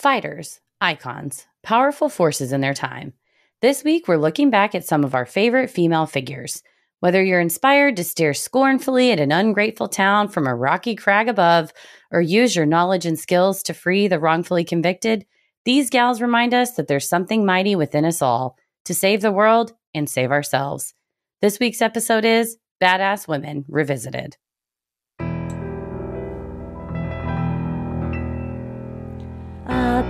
Fighters, icons, powerful forces in their time. This week, we're looking back at some of our favorite female figures. Whether you're inspired to stare scornfully at an ungrateful town from a rocky crag above, or use your knowledge and skills to free the wrongfully convicted, these gals remind us that there's something mighty within us all to save the world and save ourselves. This week's episode is Badass Women Revisited. A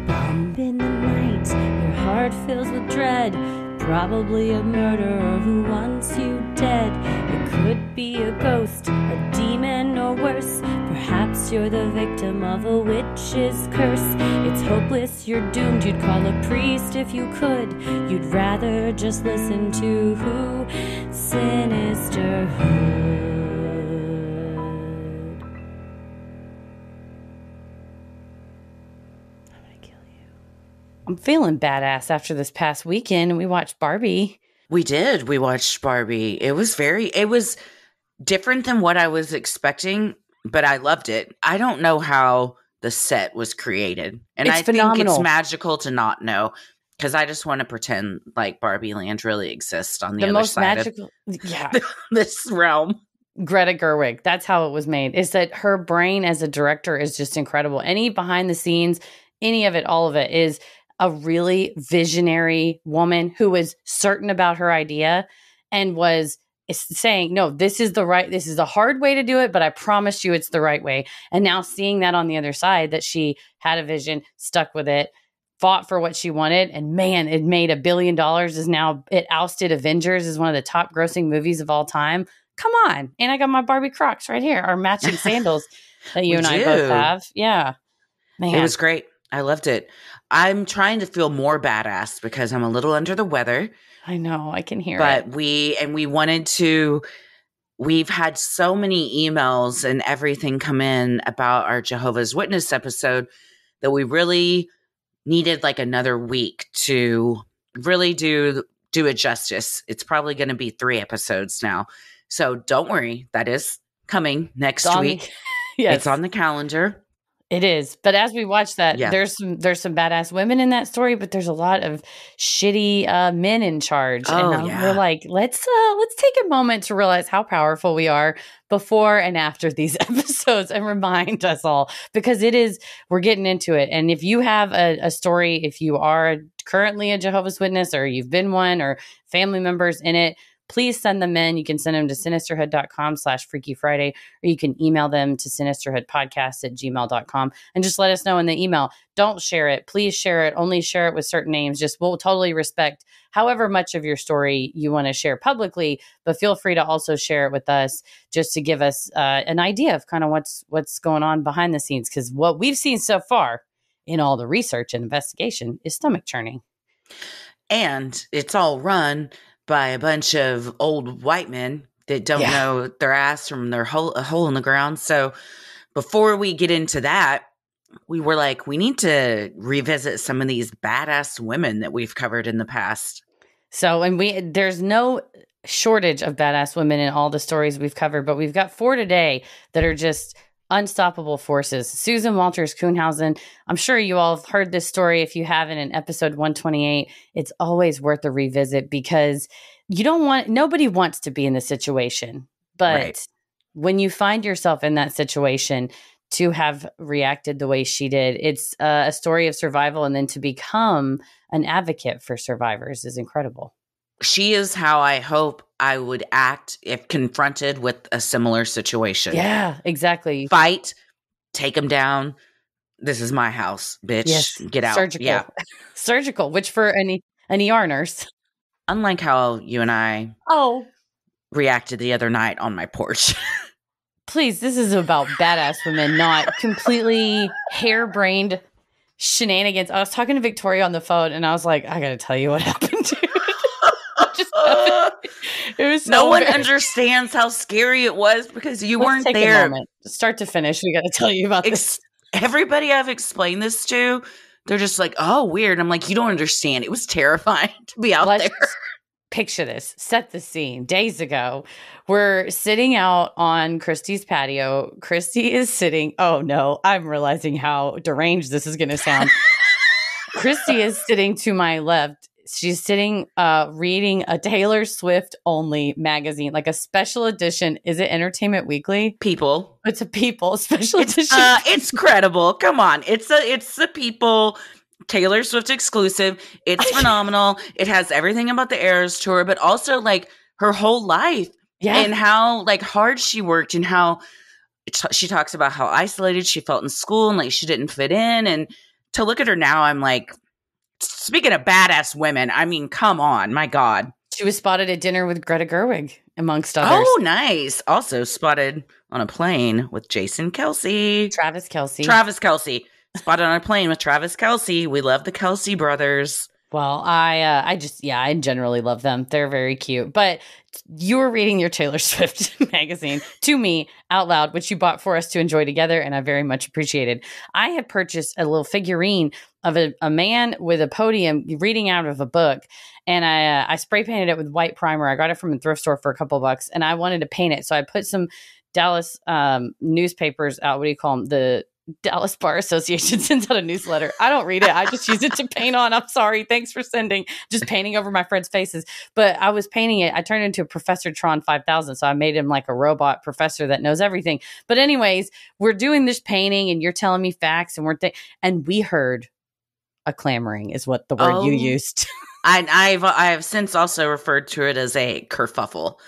bump in the night, your heart fills with dread. Probably a murderer who wants you dead. It could be a ghost, a demon, or worse. Perhaps you're the victim of a witch's curse. It's hopeless, you're doomed. You'd call a priest if you could. You'd rather just listen to who? Sinisterhood. I'm feeling badass after this past weekend. We watched Barbie. We did. We watched Barbie. It was different than what I was expecting, but I loved it. I don't know how the set was created. And It's phenomenal. think it's magical to not know, because I just want to pretend like Barbie Land really exists on the other most side magical, of this realm. Greta Gerwig. That's how it was made. Is that her brain as a director is just incredible. Any behind the scenes, any of it, all of it is a really visionary woman who was certain about her idea and was saying, no, this is the hard way to do it, but I promise you it's the right way. And now seeing that on the other side, that she had a vision, stuck with it, fought for what she wanted, and man, it made $1 billion, it ousted Avengers as one of the top grossing movies of all time. Come on. And I got my Barbie Crocs right here, our matching sandals that you and I both have. Yeah. Man. It was great. I loved it. I'm trying to feel more badass because I'm a little under the weather. I know. I can hear it. But we've had so many emails and everything come in about our Jehovah's Witness episode that we really needed like another week to really do it justice. It's probably going to be 3 episodes now. So don't worry. That is coming next week. Yes. It's on the calendar. It is. But as we watch that, there's some badass women in that story, but there's a lot of shitty men in charge. We're like, let's take a moment to realize how powerful we are before and after these episodes and remind us all, because we're getting into it. And if you have a story, if you are currently a Jehovah's Witness or you've been one or family members in it, please send them in. You can send them to sinisterhood.com/Freaky Friday, or you can email them to sinisterhoodpodcast@gmail.com and just let us know in the email. Don't share it. Please share it. Only share it with certain names. We'll totally respect however much of your story you want to share publicly, but feel free to also share it with us just to give us an idea of kind of what's going on behind the scenes. Because what we've seen so far in all the research and investigation is stomach churning. And it's all run by a bunch of old white men that don't know their ass from a hole in the ground. So before we get into that, we were like, we need to revisit some of these badass women that we've covered in the past. So, and there's no shortage of badass women in all the stories we've covered, but we've got 4 today that are just unstoppable forces. Susan Walters Kuhnhausen. I'm sure you all have heard this story. If you haven't, in episode 128, it's always worth a revisit because nobody wants to be in the situation. But when you find yourself in that situation, to have reacted the way she did, it's a story of survival. And then to become an advocate for survivors is incredible. She is how I hope I would act if confronted with a similar situation. Yeah, exactly. Fight, take them down. This is my house, bitch. Yes. Get out. Surgical. Yeah. Surgical, which for an ER nurse. Unlike how you and I reacted the other night on my porch. Please, this is about badass women, not completely harebrained shenanigans. I was talking to Victoria on the phone and I was like, I got to tell you what happened to it was no one understands how scary it was because you weren't there. Start to finish, we got to tell you about this. Everybody I've explained this to, they're just like, oh, weird. I'm like, you don't understand. It was terrifying to be out there. picture this, set the scene. Days ago, we're sitting out on Christy's patio. Christy is sitting. Oh no, I'm realizing how deranged this is going to sound. Christy is sitting to my left. She's sitting reading a Taylor Swift only magazine, like a special edition. Is it Entertainment Weekly? People. It's a People special edition. It's credible. Come on. It's a People Taylor Swift exclusive. It's phenomenal. It has everything about the Eras tour, but also like her whole life and how like hard she worked and how she talks about how isolated she felt in school and like she didn't fit in. And to look at her now, I'm like, speaking of badass women, I mean, come on, my God. She was spotted at dinner with Greta Gerwig, amongst others. Oh, nice. Also spotted on a plane with Jason Kelce. Travis Kelce. Spotted on a plane with Travis Kelce. We love the Kelce brothers. Well, I generally love them. They're very cute. But you were reading your Taylor Swift magazine to me out loud, which you bought for us to enjoy together, and I very much appreciated. I had purchased a little figurine of a man with a podium reading out of a book, and I spray painted it with white primer. I got it from a thrift store for a couple bucks, and I wanted to paint it. So I put some Dallas newspapers out. What do you call them? The Dallas Bar Association sends out a newsletter. I don't read it. I just use it to paint on. I'm sorry. Thanks for sending. Just painting over my friends' faces. But I was painting it. I turned it into a Professor Tron 5000. So I made him like a robot professor that knows everything. But anyways, we're doing this painting and you're telling me facts and and we heard a clamoring is what the word you used. I've since also referred to it as a kerfuffle.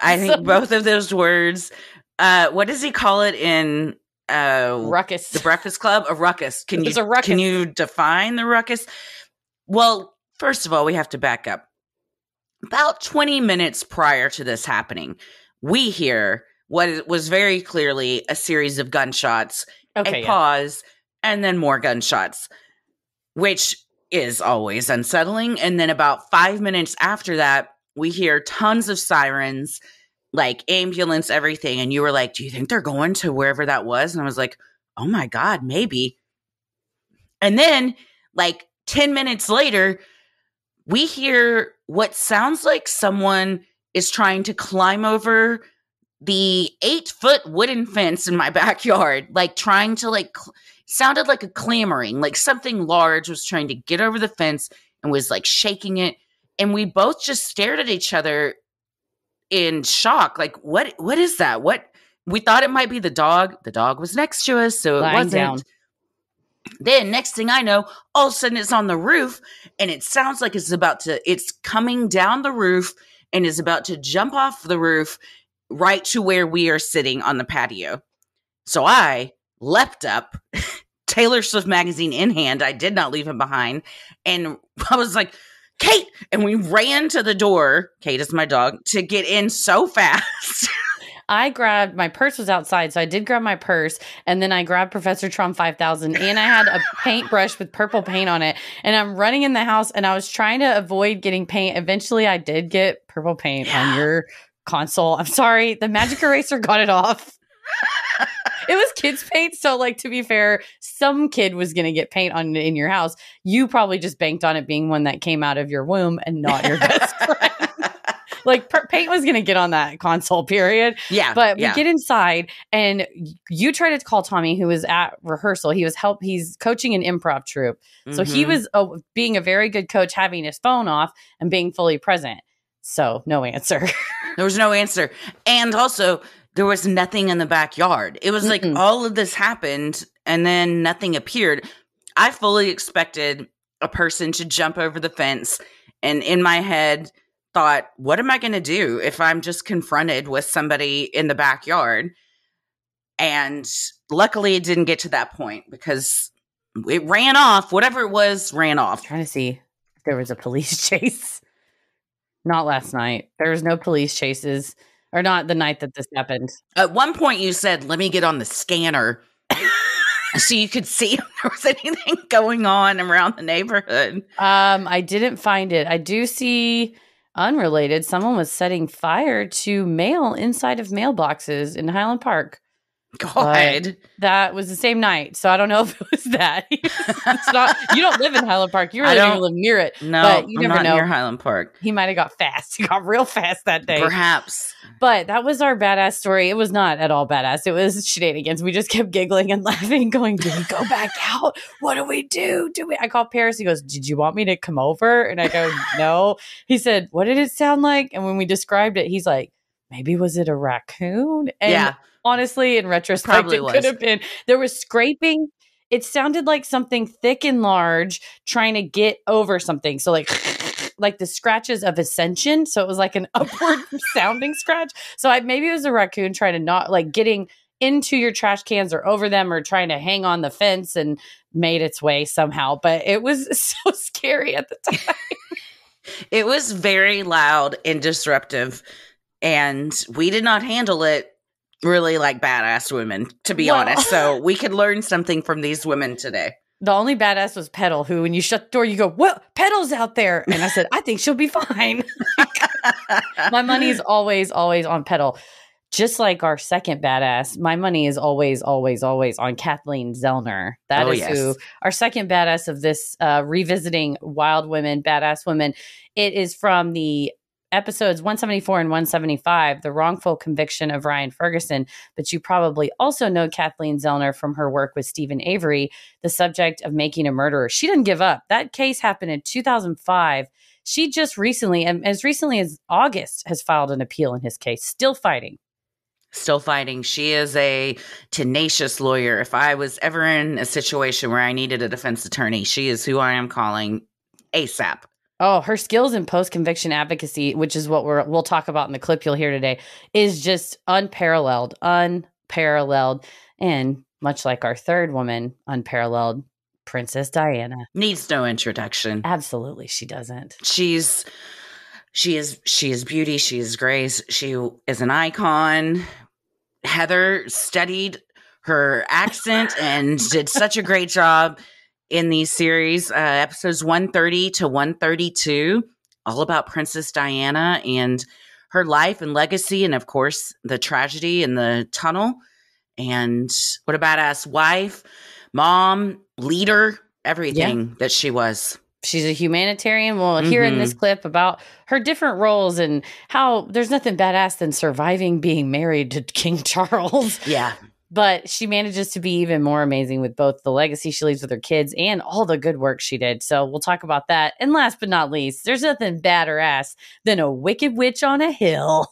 I think both of those words, what does he call it in ruckus? The Breakfast Club? A ruckus. Can you define the ruckus? Well, first of all, we have to back up. About 20 minutes prior to this happening, we hear what was very clearly a series of gunshots, pause, and then more gunshots, which is always unsettling. And then about 5 minutes after that, we hear tons of sirens, like ambulance, everything. And you were like, do you think they're going to wherever that was? And I was like, oh my God, maybe. And then like 10 minutes later, we hear what sounds like someone is trying to climb over the 8-foot wooden fence in my backyard, like trying to sounded like a clamoring, like something large was trying to get over the fence and was like shaking it. And we both just stared at each other in shock. Like, what is that? What? We thought it might be the dog. The dog was next to us, so it wasn't. Down. Then next thing I know, all of a sudden it's on the roof and it sounds like it's coming down the roof and is about to jump off the roof right to where we are sitting on the patio. So I leapt up, Taylor Swift magazine in hand. I did not leave him behind. And I was like, Kate! And we ran to the door, Kate is my dog, to get in so fast. I grabbed, my purse was outside, so I did grab my purse, and then I grabbed Professor Tron 5000, and I had a paintbrush with purple paint on it, and I'm running in the house, and I was trying to avoid getting paint. Eventually, I did get purple paint on your console. I'm sorry, the magic eraser got it off. It was kids' paint, so like to be fair, some kid was going to get paint on in your house. You probably just banked on it being one that came out of your womb and not your best friend. Like paint was going to get on that console, period. Yeah. But we get inside and you tried to call Tommy, who was at rehearsal. He's coaching an improv troupe. So he was being a very good coach, having his phone off and being fully present. So no answer. There was no answer. And also there was nothing in the backyard. It was like all of this happened and then nothing appeared. I fully expected a person to jump over the fence, and in my head thought, what am I going to do if I'm just confronted with somebody in the backyard? And luckily it didn't get to that point because it ran off. Whatever it was, ran off. I'm trying to see if there was a police chase. Not last night. There was no police chases, or not the night that this happened. At one point you said, let me get on the scanner so you could see if there was anything going on around the neighborhood. I didn't find it. I do see, unrelated, someone was setting fire to mail inside of mailboxes in Highland Park. God. That was the same night. So I don't know if it was that. It's not, you don't live in Highland Park. You really don't even live near it. No, but you I'm never not know. near Highland Park. He might have got fast. He got real fast that day. Perhaps. But that was our badass story. It was not at all badass. It was shenanigans. We just kept giggling and laughing, going, do we go back out? What do we do? I called Paris. He goes, did you want me to come over? And I go, no. He said, what did it sound like? And when we described it, he's like, maybe was it a raccoon? And honestly, in retrospect, it could have been. There was scraping. It sounded like something thick and large trying to get over something. So like the scratches of ascension. So it was like an upward sounding scratch. So maybe it was a raccoon trying to not like getting into your trash cans or over them or trying to hang on the fence and made its way somehow. But it was so scary at the time. It was very loud and disruptive. And we did not handle it really like badass women, to be honest. So we could learn something from these women today. The only badass was Petal, who when you shut the door, you go, well, Petal's out there. And I said, I think she'll be fine. My money is always, always on Petal. Just like our second badass, my money is always, always, always on Kathleen Zellner. That is who our second badass of this revisiting Wild Women, Badass Women. It is from the episodes 174 and 175, the wrongful conviction of Ryan Ferguson. But you probably also know Kathleen Zellner from her work with Stephen Avery, the subject of Making a Murderer. She didn't give up. That case happened in 2005. She just recently, and as recently as August, has filed an appeal in his case. Still fighting. Still fighting. She is a tenacious lawyer. If I was ever in a situation where I needed a defense attorney, she is who I am calling ASAP. Oh, her skills in post-conviction advocacy, which is what we'll talk about in the clip you'll hear today, is just unparalleled. And much like our third woman, unparalleled, Princess Diana. Needs no introduction. Absolutely, she doesn't. She is beauty. She is grace. She is an icon. Heather studied her accent and did such a great job in these series, episodes 130 to 132, all about Princess Diana and her life and legacy, and of course, the tragedy in the tunnel. And what a badass wife, mom, leader, everything that she was. She's a humanitarian. We'll hear in this clip about her different roles and how there's nothing badass than surviving being married to King Charles. Yeah. But she manages to be even more amazing with both the legacy she leaves with her kids and all the good work she did. So we'll talk about that. And last but not least, there's nothing badder ass than a wicked witch on a hill.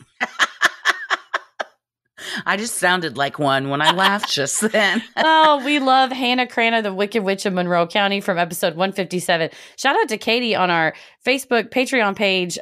I just sounded like one when I laughed just then. Oh, we love Hannah Crana, the Wicked Witch of Monroe County from episode 157. Shout out to Katie on our Facebook Patreon page.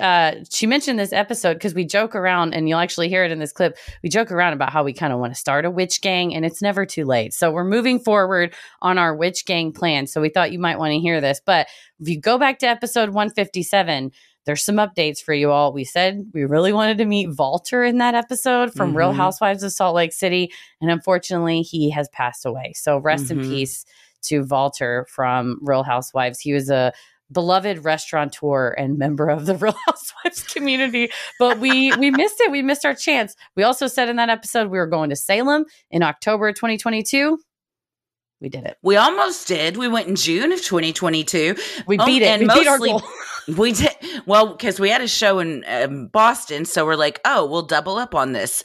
She mentioned this episode because we joke around, and you'll actually hear it in this clip. We joke around about how we kind of want to start a witch gang, and it's never too late. So we're moving forward on our witch gang plan. So we thought you might want to hear this. But if you go back to episode 157, there's some updates for you all. We said we really wanted to meet Walter in that episode from Real Housewives of Salt Lake City. And unfortunately, he has passed away. So rest in peace to Walter from Real Housewives. He was a beloved restaurateur and member of the Real Housewives community. But we missed it. We missed our chance. We also said in that episode we were going to Salem in October 2022. We did it. We almost did. We went in June of 2022. We beat it. And we mostly, beat our goal. We did. Well, because we had a show in Boston. So we're like, oh, we'll double up on this.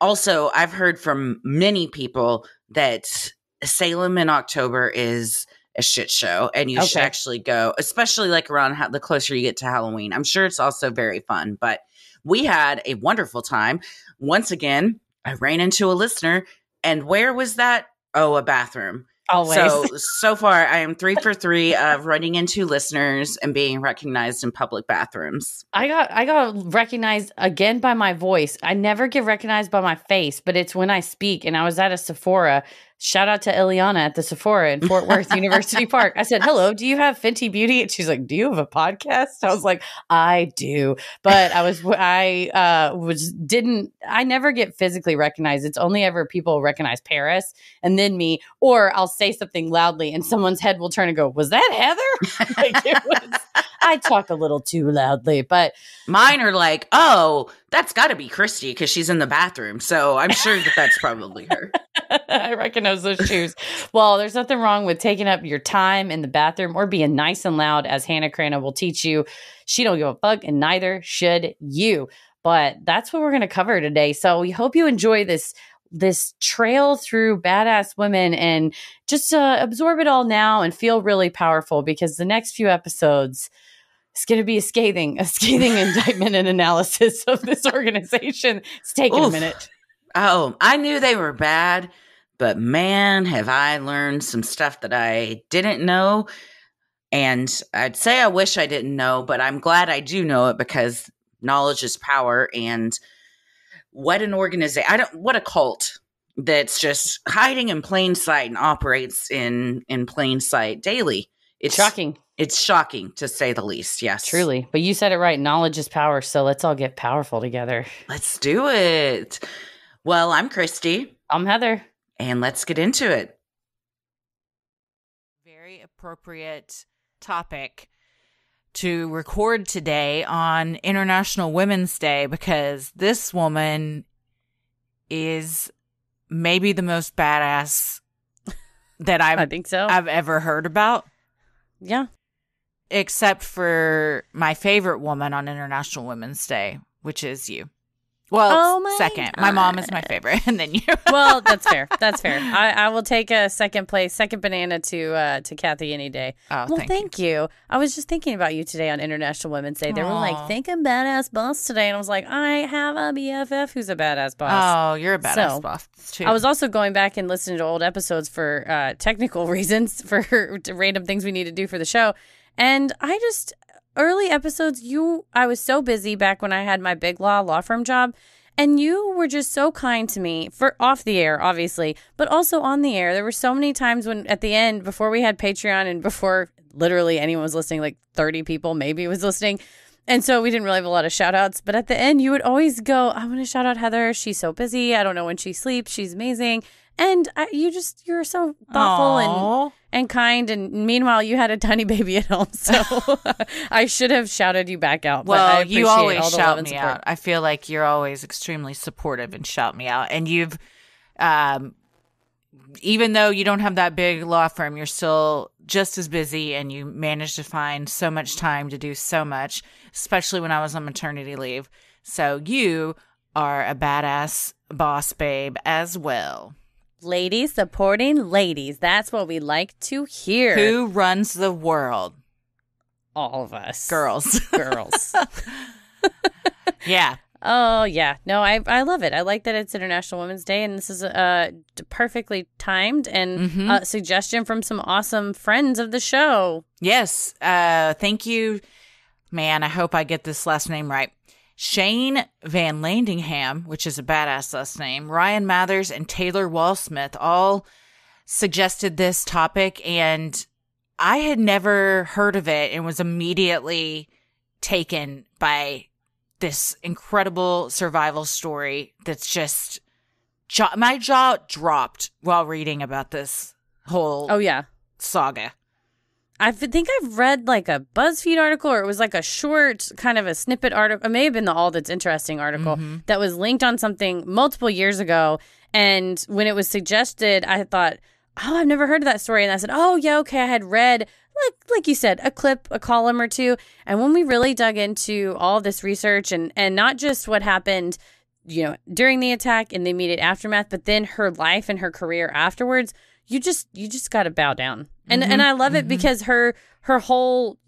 Also, I've heard from many people that Salem in October is a shit show. And you should actually go, especially like around the closer you get to Halloween. I'm sure it's also very fun. But we had a wonderful time. Once again, I ran into a listener. And where was that? Oh, a bathroom. Always. So far, I am 3 for 3 of running into listeners and being recognized in public bathrooms. I got recognized again by my voice. I never get recognized by my face, but it's when I speak. And I was at a Sephora. Shout out to Ileana at the Sephora in Fort Worth University Park. I said, hello, do you have Fenty Beauty? And she's like, do you have a podcast? I was like, I do. But I never get physically recognized. It's only ever people recognize Paris and then me, or I'll say something loudly and someone's head will turn and go, was that Heather? Like it was, I talk a little too loudly, but mine are like, oh, that's got to be Christy because she's in the bathroom. So I'm sure that that's probably her. I recognize those shoes. Well, there's nothing wrong with taking up your time in the bathroom or being nice and loud, as Hannah Crana will teach you. She don't give a fuck, and neither should you. But that's what we're going to cover today. So we hope you enjoy this trail through badass women and just absorb it all now and feel really powerful, because the next few episodes, it's going to be a scathing indictment and analysis of this organization. It's taking a minute. Oh, I knew they were bad, but man, have I learned some stuff that I didn't know. And I'd say I wish I didn't know, but I'm glad I do know it, because knowledge is power. And what an organization, what a cult that's just hiding in plain sight and operates in plain sight daily. It's shocking. It's shocking, to say the least. Yes. Truly. But you said it right. Knowledge is power. So let's all get powerful together. Let's do it. Well, I'm Christy. I'm Heather. And let's get into it. Very appropriate topic to record today on International Women's Day, because this woman is maybe the most badass that I think so. I've ever heard about. Yeah. Except for my favorite woman on International Women's Day, which is you. Well, second. My mom is my favorite, and then you. Well, that's fair. That's fair. I will take a second banana to Kathy any day. Oh, well, thank you. I was just thinking about you today on International Women's Day. They were like, think a badass boss today. And I was like, I have a BFF who's a badass boss. Oh, you're a badass boss, too. I was also going back and listening to old episodes for technical reasons, for random things we need to do for the show. And early episodes, I was so busy back when I had my big law firm job, and you were just so kind to me, for off the air, obviously, but also on the air. There were so many times when at the end, before we had Patreon and before literally anyone was listening, like 30 people maybe was listening. And so we didn't really have a lot of shout outs, but at the end you would always go, I want to shout out Heather. She's so busy. I don't know when she sleeps. She's amazing. And you're so thoughtful and kind. And meanwhile, you had a tiny baby at home, so I should have shouted you back out. Well, but I appreciate you always all the shout love and me support. out. I feel like you're always extremely supportive and shout me out. And you've, even though you don't have that big law firm, you're still just as busy, and you managed to find so much time to do so much, especially when I was on maternity leave. So you are a badass boss babe as well. Ladies supporting ladies. That's what we like to hear. Who runs the world? All of us. Girls. Yeah. Oh, yeah. No, I love it. I like that it's International Women's Day, and this is perfectly timed and a suggestion from some awesome friends of the show. Yes. Thank you. Man, I hope I get this last name right. Shane Van Landingham, which is a badass last name, Ryan Mathers, and Taylor Wallsmith all suggested this topic, and I had never heard of it and was immediately taken by this incredible survival story that's just my jaw dropped while reading about this whole saga. I think I've read like a BuzzFeed article, or it was like a short kind of a snippet article. It may have been the All That's Interesting article that was linked on something multiple years ago. And when it was suggested, I thought, oh, I've never heard of that story. And I said, oh, yeah, okay. I had read, like you said, a clip, a column or two. And when we really dug into all this research and not just what happened, during the attack and the immediate aftermath, but then her life and her career afterwards, you just got to bow down. And I love it because her whole,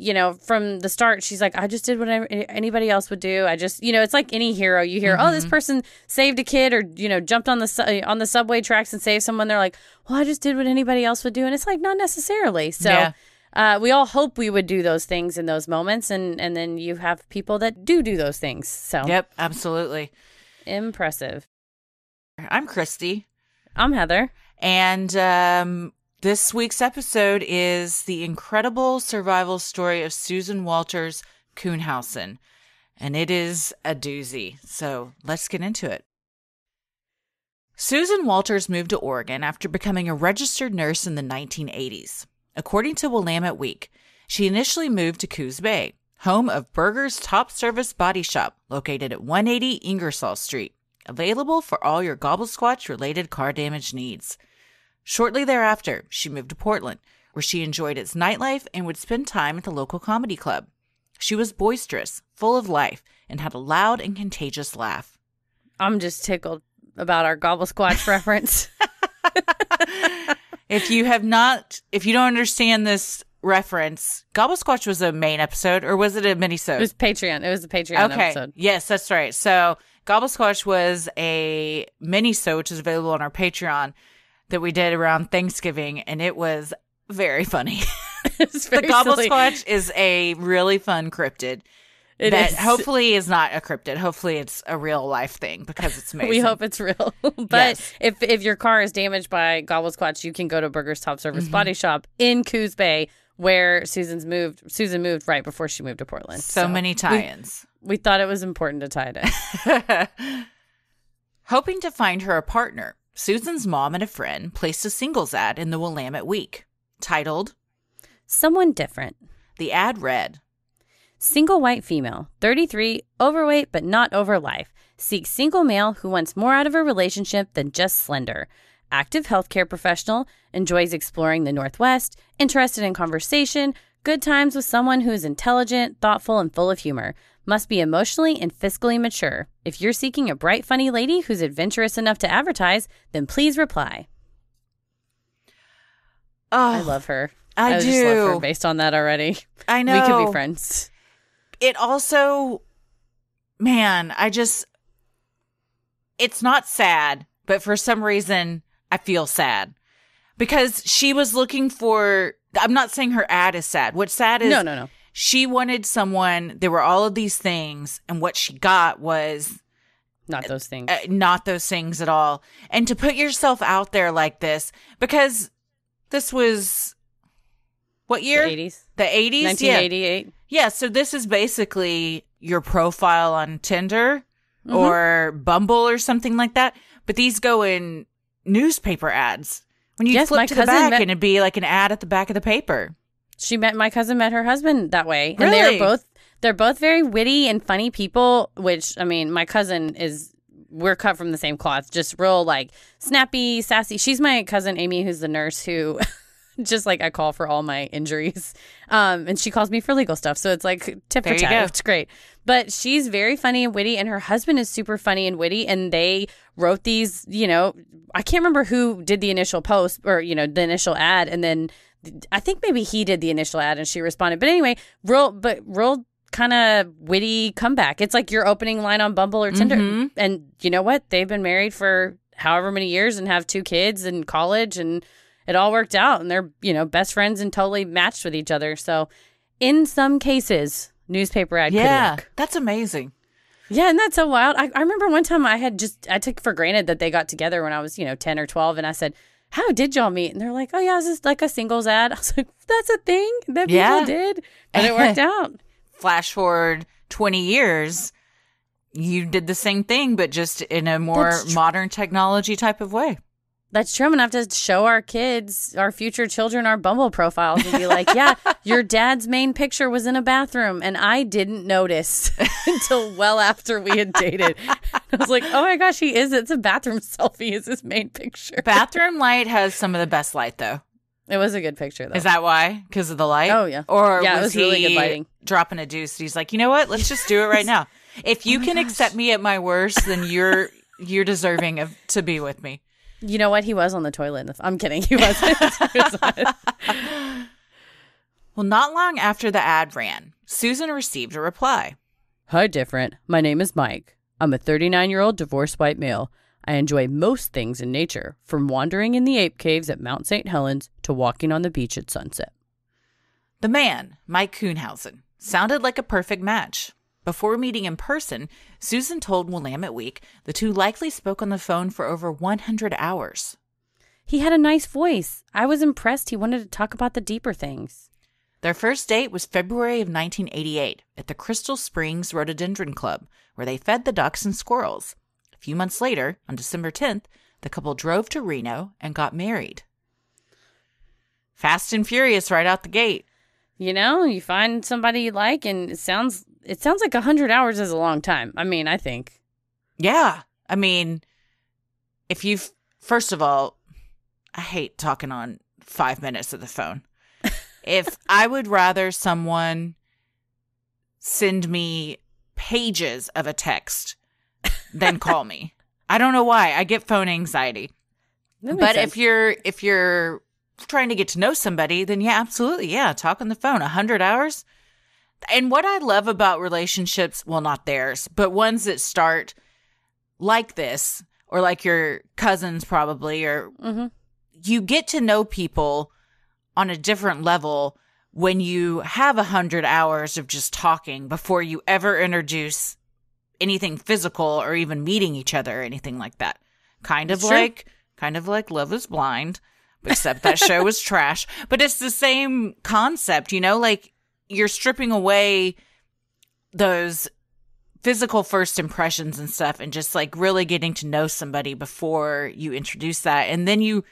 from the start, she's like, I just did what anybody else would do. I just, it's like any hero. You hear, oh, this person saved a kid or, jumped on the subway tracks and saved someone. They're like, well, I just did what anybody else would do. And it's like, not necessarily. So we all hope we would do those things in those moments. And then you have people that do those things. So yep, absolutely. Impressive. I'm Christy. I'm Heather. And this week's episode is the incredible survival story of Susan Walters Kuhnhausen. And it is a doozy. So let's get into it. Susan Walters moved to Oregon after becoming a registered nurse in the 1980s. According to Willamette Week, she initially moved to Coos Bay, home of Berger's Top Service Body Shop, located at 180 Ingersoll Street. Available for all your Gobblesquatch-related car damage needs. Shortly thereafter, she moved to Portland, where she enjoyed its nightlife and would spend time at the local comedy club. She was boisterous, full of life, and had a loud and contagious laugh. I'm just tickled about our Gobblesquatch reference. If you don't understand this reference, Gobblesquatch was a main episode, or was it a mini-sode? It was Patreon. It was a Patreon episode. Yes, that's right. So Gobblesquatch was a mini-sode, which is available on our Patreon, that we did around Thanksgiving, and it was very funny. The Gobblesquatch is a really fun cryptid. Hopefully is not a cryptid. Hopefully it's a real life thing, because it's amazing. We hope it's real. But yes. if your car is damaged by Gobblesquatch, you can go to Berger's Top Service Body Shop in Coos Bay, where Susan moved right before she moved to Portland. So many tie-ins. We thought it was important to tie it in. Hoping to find her a partner, Susan's mom and a friend placed a singles ad in the Willamette Week, titled, Someone Different. The ad read, Single white female, 33, overweight but not over life, seeks single male who wants more out of a relationship than just slender. Active healthcare professional, enjoys exploring the Northwest, interested in conversation, good times with someone who is intelligent, thoughtful, and full of humor. Must be emotionally and fiscally mature. If you're seeking a bright, funny lady who's adventurous enough to advertise, then please reply. Oh, I love her. I do. Just love her based on that already. I know. We could be friends. It also, man, it's not sad, but for some reason I feel sad. Because she was looking for, I'm not saying her ad is sad. What's sad is, No. She wanted someone, there were all of these things, and what she got was not those things. Not those things at all. And to put yourself out there like this, because this was, what year? The 80s. The 80s? 1988. Yeah, so this is basically your profile on Tinder or Bumble or something like that. But these go in newspaper ads. When you flip to the back and it'd be like an ad at the back of the paper. My cousin met her husband that way. And Really? they're both very witty and funny people, which, I mean, my cousin we're cut from the same cloth, just real like snappy, sassy. She's my cousin Amy, who's the nurse who just like I call for all my injuries. And she calls me for legal stuff. So it's like tip for tat. It's great. But she's very funny and witty, and her husband is super funny and witty. And they wrote these, I can't remember who did the initial post or, the initial ad. And then I think maybe he did the initial ad and she responded. But anyway, real kind of witty comeback. It's like your opening line on Bumble or Tinder. And you know what? They've been married for however many years and have 2 kids in college, and it all worked out. And they're, best friends and totally matched with each other. So in some cases, newspaper ad could work. That's amazing. Yeah, and that's so wild. I remember one time I took for granted that they got together when I was, 10 or 12. And I said, how did y'all meet? And they're like, oh, yeah, it's just like a singles ad. I was like, that's a thing that people did. And it worked out. Flash forward 20 years, you did the same thing, but just in a more modern technology type of way. That's true. I'm going to have to show our kids, our future children, our Bumble profiles and be like, yeah, your dad's main picture was in a bathroom and I didn't notice until well after we had dated. I was like, oh my gosh, he is. It's a bathroom selfie is his main picture. Bathroom light has some of the best light, though. It was a good picture, though. Is that why? Because of the light? Oh, yeah. Or yeah, it was really good lighting. Dropping a deuce. He's like, you know what? Let's just do it right now. If you can accept me at my worst, then you're deserving of to be with me. You know what? He was on the toilet. I'm kidding. He wasn't. Well, not long after the ad ran, Susan received a reply. Hi, different. My name is Mike. I'm a 39-year-old divorced white male. I enjoy most things in nature, from wandering in the ape caves at Mount St. Helens to walking on the beach at sunset. The man, Mike Kuhnhausen, sounded like a perfect match. Before meeting in person, Susan told Willamette Week the two likely spoke on the phone for over 100 hours. He had a nice voice. I was impressed he wanted to talk about the deeper things. Their first date was February of 1988 at the Crystal Springs Rhododendron Club, where they fed the ducks and squirrels. A few months later, on December 10th, the couple drove to Reno and got married. Fast and furious right out the gate. You find somebody you like, and it sounds like 100 hours is a long time. I mean, I think. Yeah. I mean, first of all, I hate talking on 5 minutes of the phone. If I would rather someone send me pages of a text than call me. I don't know why. I get phone anxiety. But if you're trying to get to know somebody, then yeah, absolutely. Yeah. Talk on the phone 100 hours. And what I love about relationships, well, not theirs, but ones that start like this, or like your cousins probably, or you get to know people on a different level when you have 100 hours of just talking before you ever introduce anything physical or even meeting each other or anything like that. Kind of like Love is Blind, except that show was trash. But it's the same concept, like you're stripping away those physical first impressions and stuff and just like really getting to know somebody before you introduce that. And then you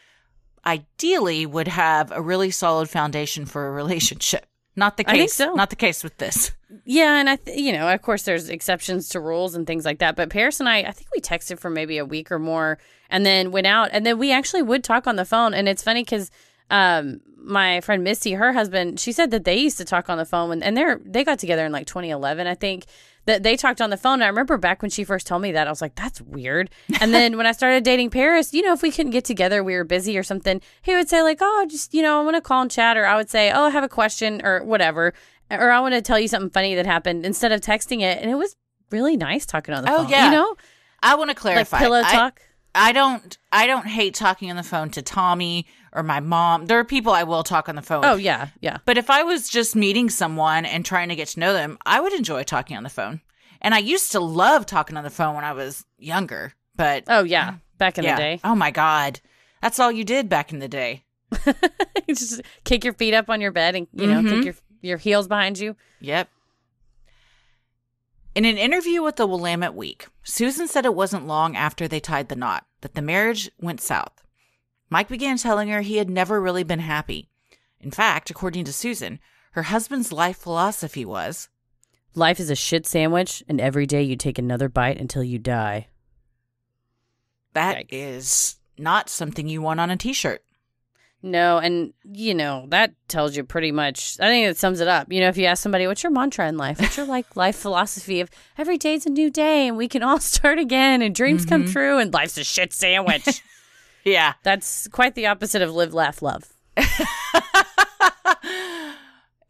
ideally would have a really solid foundation for a relationship. Not the case. I think so. Not the case with this. Yeah, and of course there's exceptions to rules and things like that. But Paris and I think we texted for maybe a week or more and then went out, and then we actually would talk on the phone. And it's funny because my friend Misty, her husband, she said that they used to talk on the phone and they got together in like 2011, I think. That they talked on the phone. And I remember back when she first told me that, I was like, that's weird. And then when I started dating Paris, if we couldn't get together, we were busy or something, he would say like, oh, just, I want to call and chat. Or I would say, oh, I have a question or whatever. Or I want to tell you something funny that happened instead of texting it. And it was really nice talking on the phone. Oh, yeah. I want to clarify. Like pillow talk. I don't hate talking on the phone to Tommy or my mom. There are people I will talk on the phone with. Oh, yeah, yeah. But if I was just meeting someone and trying to get to know them, I would enjoy talking on the phone. And I used to love talking on the phone when I was younger. But oh, yeah, back in the day. Oh, my God. That's all you did back in the day. You just kick your feet up on your bed and, kick your heels behind you. Yep. In an interview with the Willamette Week, Susan said it wasn't long after they tied the knot that the marriage went south. Mike began telling her he had never really been happy. In fact, according to Susan, her husband's life philosophy was, life is a shit sandwich, and every day you take another bite until you die. That is not something you want on a t-shirt. No, and, that tells you pretty much, I think it sums it up. If you ask somebody, what's your mantra in life? What's your, life philosophy of every day's a new day and we can all start again and dreams come true and life's a shit sandwich. Yeah. That's quite the opposite of live, laugh, love.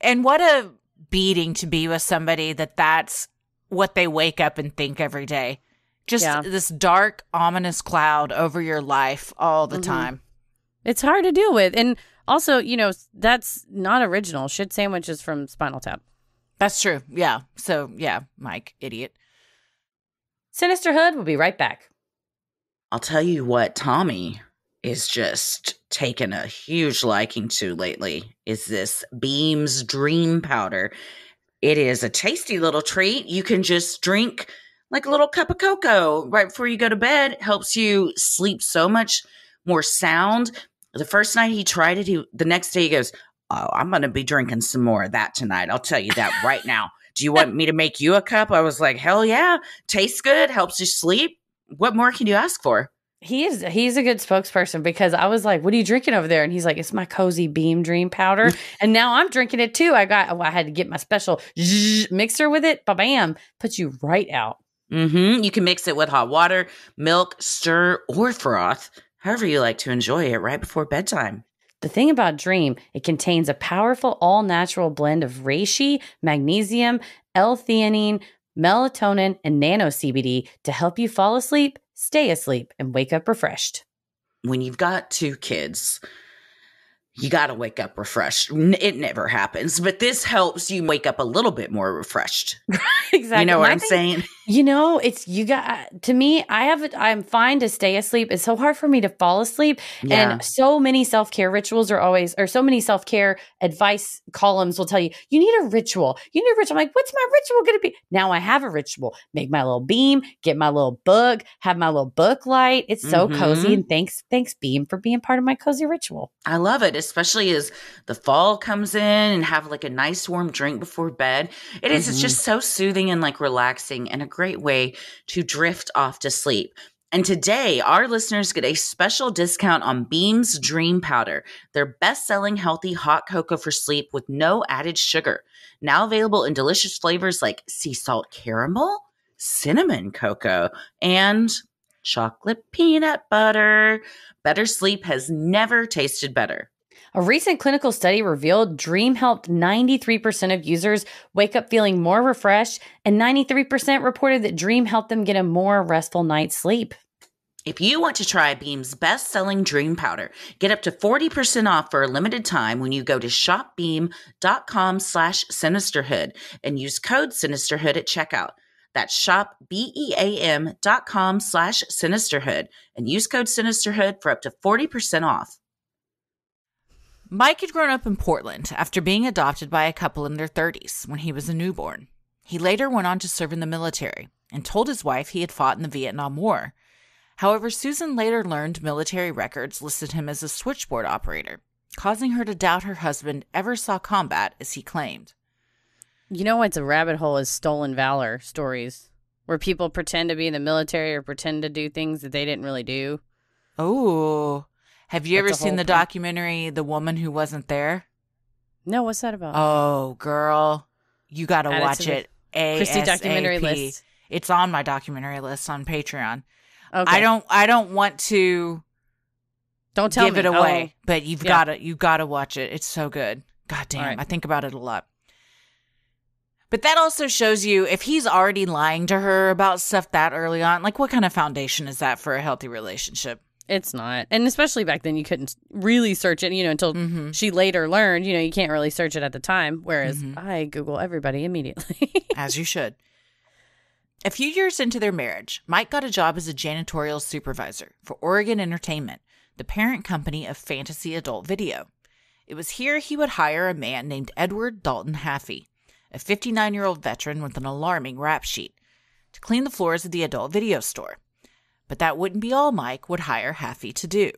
And what a beating to be with somebody that's what they wake up and think every day. Just this dark, ominous cloud over your life all the time. It's hard to deal with. And also, that's not original. Shit sandwiches from Spinal Tap. That's true. Yeah. So, yeah, Mike, idiot. Sinisterhood will be right back. I'll tell you what Tommy is just taking a huge liking to lately is this Beams Dream Powder. It is a tasty little treat. You can just drink like a little cup of cocoa right before you go to bed. It helps you sleep so much more sound. The first night he tried it, the next day he goes, oh, I'm going to be drinking some more of that tonight. I'll tell you that right now. Do you want me to make you a cup? I was like, hell yeah. Tastes good. Helps you sleep. What more can you ask for? He's a good spokesperson because I was like, what are you drinking over there? And he's like, it's my Cozy Beam Dream Powder. And now I'm drinking it too. I had to get my special mixer with it. Bam, puts you right out. You can mix it with hot water, milk, stir, or froth. However you like to enjoy it right before bedtime. The thing about Dream, it contains a powerful all-natural blend of reishi, magnesium, L-theanine, melatonin, and nano-CBD to help you fall asleep, stay asleep, and wake up refreshed. When you've got 2 kids, you got to wake up refreshed. It never happens, but this helps you wake up a little bit more refreshed. Exactly. You know what I'm saying? To me, I'm fine to stay asleep. It's so hard for me to fall asleep. Yeah. And so many self-care rituals so many self-care advice columns will tell you, you need a ritual. You need a ritual. I'm like, what's my ritual going to be? Now I have a ritual. Make my little beam, get my little book, have my little book light. It's so cozy. And thanks Beam for being part of my cozy ritual. I love it, especially as the fall comes in and have like a nice warm drink before bed. It's just so soothing and like relaxing and a great way to drift off to sleep. And today, our listeners get a special discount on Beam's Dream Powder, their best-selling healthy hot cocoa for sleep with no added sugar. Now available in delicious flavors like sea salt caramel, cinnamon cocoa, and chocolate peanut butter. Better sleep has never tasted better. A recent clinical study revealed Dream helped 93% of users wake up feeling more refreshed, and 93% reported that Dream helped them get a more restful night's sleep. If you want to try Beam's best-selling Dream Powder, get up to 40% off for a limited time when you go to shopbeam.com/Sinisterhood and use code Sinisterhood at checkout. That's shopbeam.com/Sinisterhood and use code Sinisterhood for up to 40% off. Mike had grown up in Portland after being adopted by a couple in their 30s when he was a newborn. He later went on to serve in the military and told his wife he had fought in the Vietnam War. However, Susan later learned military records listed him as a switchboard operator, causing her to doubt her husband ever saw combat as he claimed. You know what's a rabbit hole is stolen valor stories, where people pretend to be in the military or pretend to do things that they didn't really do. Oh, have you ever seen the documentary The Woman Who Wasn't There? No, what's that about? Oh, girl, you got to watch it. Christy documentary list. It's on my documentary list on Patreon. Okay. I don't want to give it away, but you've got to watch it. It's so good. God damn, right. I think about it a lot. But that also shows you if he's already lying to her about stuff that early on, like what kind of foundation is that for a healthy relationship? It's not. And especially back then, you couldn't really search it, until she later learned, you can't really search it at the time. Whereas I Google everybody immediately. As you should. A few years into their marriage, Mike got a job as a janitorial supervisor for Oregon Entertainment, the parent company of Fantasy Adult Video. It was here he would hire a man named Edward Dalton Haffey, a 59-year-old veteran with an alarming rap sheet, to clean the floors of the adult video store. But that wouldn't be all Mike would hire Haffey to do.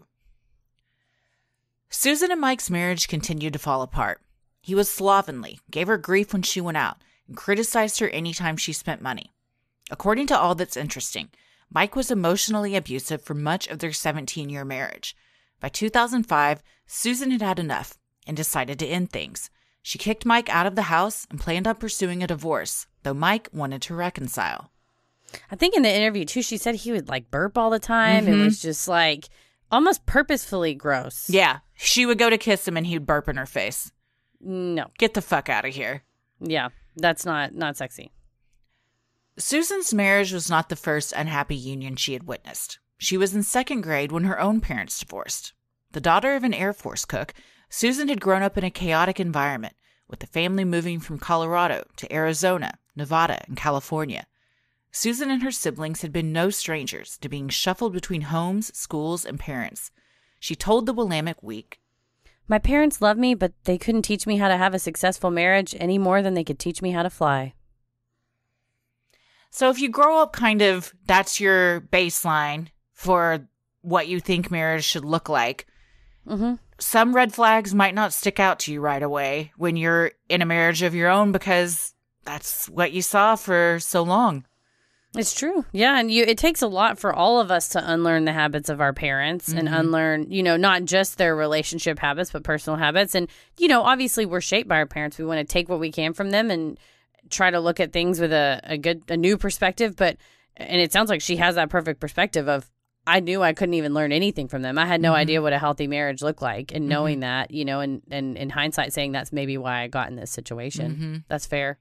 Susan and Mike's marriage continued to fall apart. He was slovenly, gave her grief when she went out, and criticized her anytime she spent money. According to All That's Interesting, Mike was emotionally abusive for much of their 17-year marriage. By 2005, Susan had had enough and decided to end things. She kicked Mike out of the house and planned on pursuing a divorce, though Mike wanted to reconcile. I think in the interview, too, she said he would, burp all the time. It was just, almost purposefully gross. Yeah. She would go to kiss him and he'd burp in her face. No. Get the fuck out of here. Yeah. That's not sexy. Susan's marriage was not the first unhappy union she had witnessed. She was in second grade when her own parents divorced. The daughter of an Air Force cook, Susan had grown up in a chaotic environment, with the family moving from Colorado to Arizona, Nevada, and California. Susan and her siblings had been no strangers to being shuffled between homes, schools, and parents. She told the Willamette Week, "My parents love me, but they couldn't teach me how to have a successful marriage any more than they could teach me how to fly." So if you grow up that's your baseline for what you think marriage should look like, some red flags might not stick out to you right away when you're in a marriage of your own because that's what you saw for so long. It's true. Yeah. And it takes a lot for all of us to unlearn the habits of our parents and unlearn, not just their relationship habits, but personal habits. And, obviously we're shaped by our parents. We want to take what we can from them and try to look at things with a new perspective. And it sounds like she has that perfect perspective of, I knew I couldn't even learn anything from them. I had no idea what a healthy marriage looked like. And knowing that, and in hindsight saying that's maybe why I got in this situation. That's fair.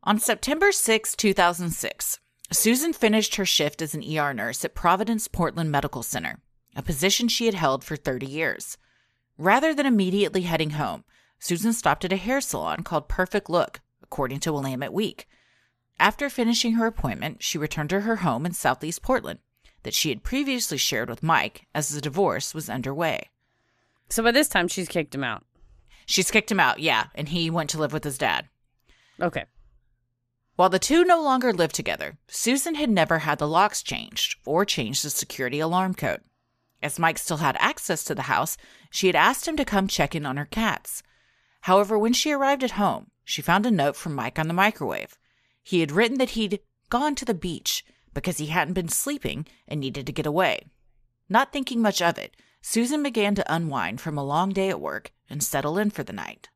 On September 6, 2006, Susan finished her shift as an ER nurse at Providence Portland Medical Center, a position she had held for 30 years. Rather than immediately heading home, Susan stopped at a hair salon called Perfect Look, according to Willamette Week. After finishing her appointment, she returned to her home in Southeast Portland that she had previously shared with Mike as the divorce was underway. So by this time, she's kicked him out. She's kicked him out, yeah, and he went to live with his dad. Okay. While the two no longer lived together, Susan had never had the locks changed or changed the security alarm code. As Mike still had access to the house, she had asked him to come check in on her cats. However, when she arrived at home, she found a note from Mike on the microwave. He had written that he'd gone to the beach because he hadn't been sleeping and needed to get away. Not thinking much of it, Susan began to unwind from a long day at work and settle in for the night.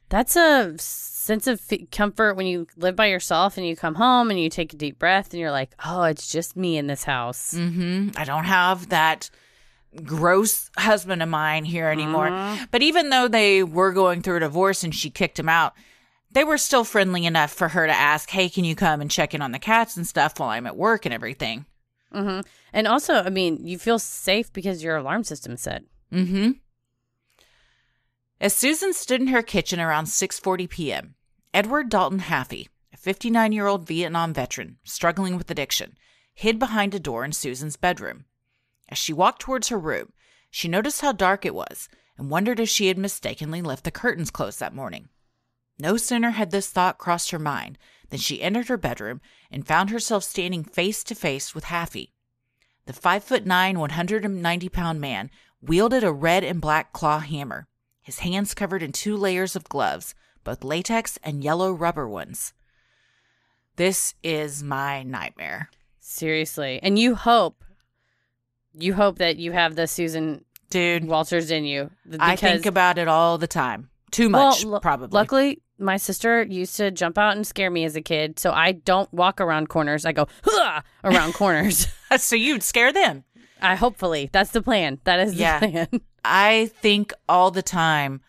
That's a sense of comfort when you live by yourself and you come home and you take a deep breath and you're like, oh, it's just me in this house. I don't have that gross husband of mine here anymore. But even though they were going through a divorce and she kicked him out, they were still friendly enough for her to ask, hey, can you come and check in on the cats and stuff while I'm at work and everything. And also, I mean, you feel safe because your alarm system's set. As Susan stood in her kitchen around 6:40 p.m., Edward Dalton Haffey, a 59-year-old Vietnam veteran struggling with addiction, hid behind a door in Susan's bedroom. As she walked towards her room, she noticed how dark it was and wondered if she had mistakenly left the curtains closed that morning. No sooner had this thought crossed her mind than she entered her bedroom and found herself standing face to face with Haffey. The 5'9", 190-pound man wielded a red and black claw hammer, his hands covered in 2 layers of gloves, both latex and yellow rubber ones. This is my nightmare. Seriously. And you hope that you have the Susan Walters in you. I think about it all the time. Too much, probably. Luckily, my sister used to jump out and scare me as a kid, so I don't walk around corners. I go around corners. So you'd scare them. Hopefully. That's the plan. That is the plan. I think all the time,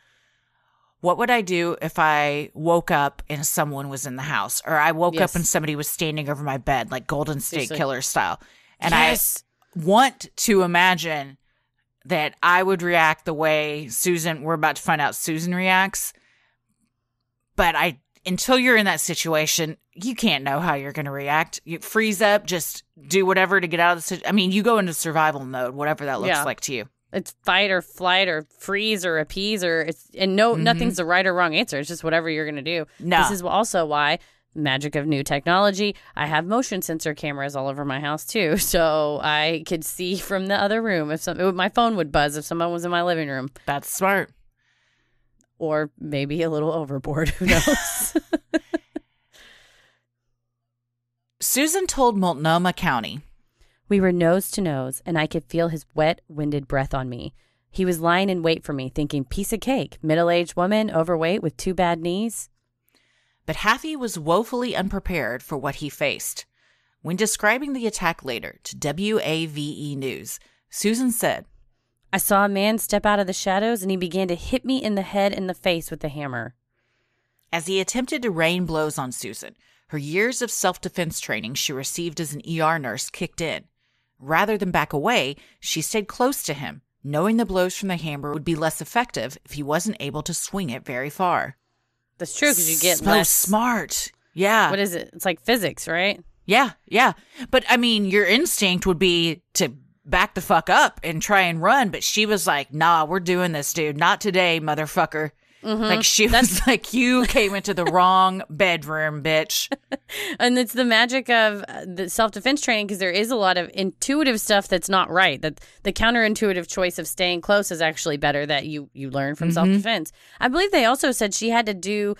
what would I do if I woke up and someone was in the house? Or I woke up and somebody was standing over my bed, like Golden State Killer style. And I want to imagine that I would react the way we're about to find out Susan reacts. But until you're in that situation, you can't know how you're going to react. You freeze up, just do whatever to get out of the situation. I mean, you go into survival mode, whatever that looks like to you. It's fight or flight or freeze or appease nothing's the right or wrong answer. It's just whatever you're going to do. No. This is also why magic of new technology. I have motion sensor cameras all over my house too, so I could see from the other room if my phone would buzz if someone was in my living room. That's smart. Or maybe a little overboard. Who knows? Susan told Multnomah County, "We were nose to nose, and I could feel his wet, winded breath on me. He was lying in wait for me, thinking, piece of cake, middle-aged woman, overweight with 2 bad knees." But Haffey was woefully unprepared for what he faced. When describing the attack later to WAVE News, Susan said, "I saw a man step out of the shadows, and he began to hit me in the head and the face with the hammer." As he attempted to rain blows on Susan, her years of self-defense training she received as an ER nurse kicked in. Rather than back away, she stayed close to him, knowing the blows from the hammer would be less effective if he wasn't able to swing it very far. That's true, because you get so less smart. Yeah. What is it? It's like physics, right? Yeah. But I mean, your instinct would be to back the fuck up and try and run. But she was like, nah, we're doing this, dude. Not today, motherfucker. Like she was like, you came into the wrong bedroom, bitch. And it's the magic of the self-defense training, because there is a lot of intuitive stuff that's not right. That the counterintuitive choice of staying close is actually better, that you learn from self-defense. I believe they also said she had to do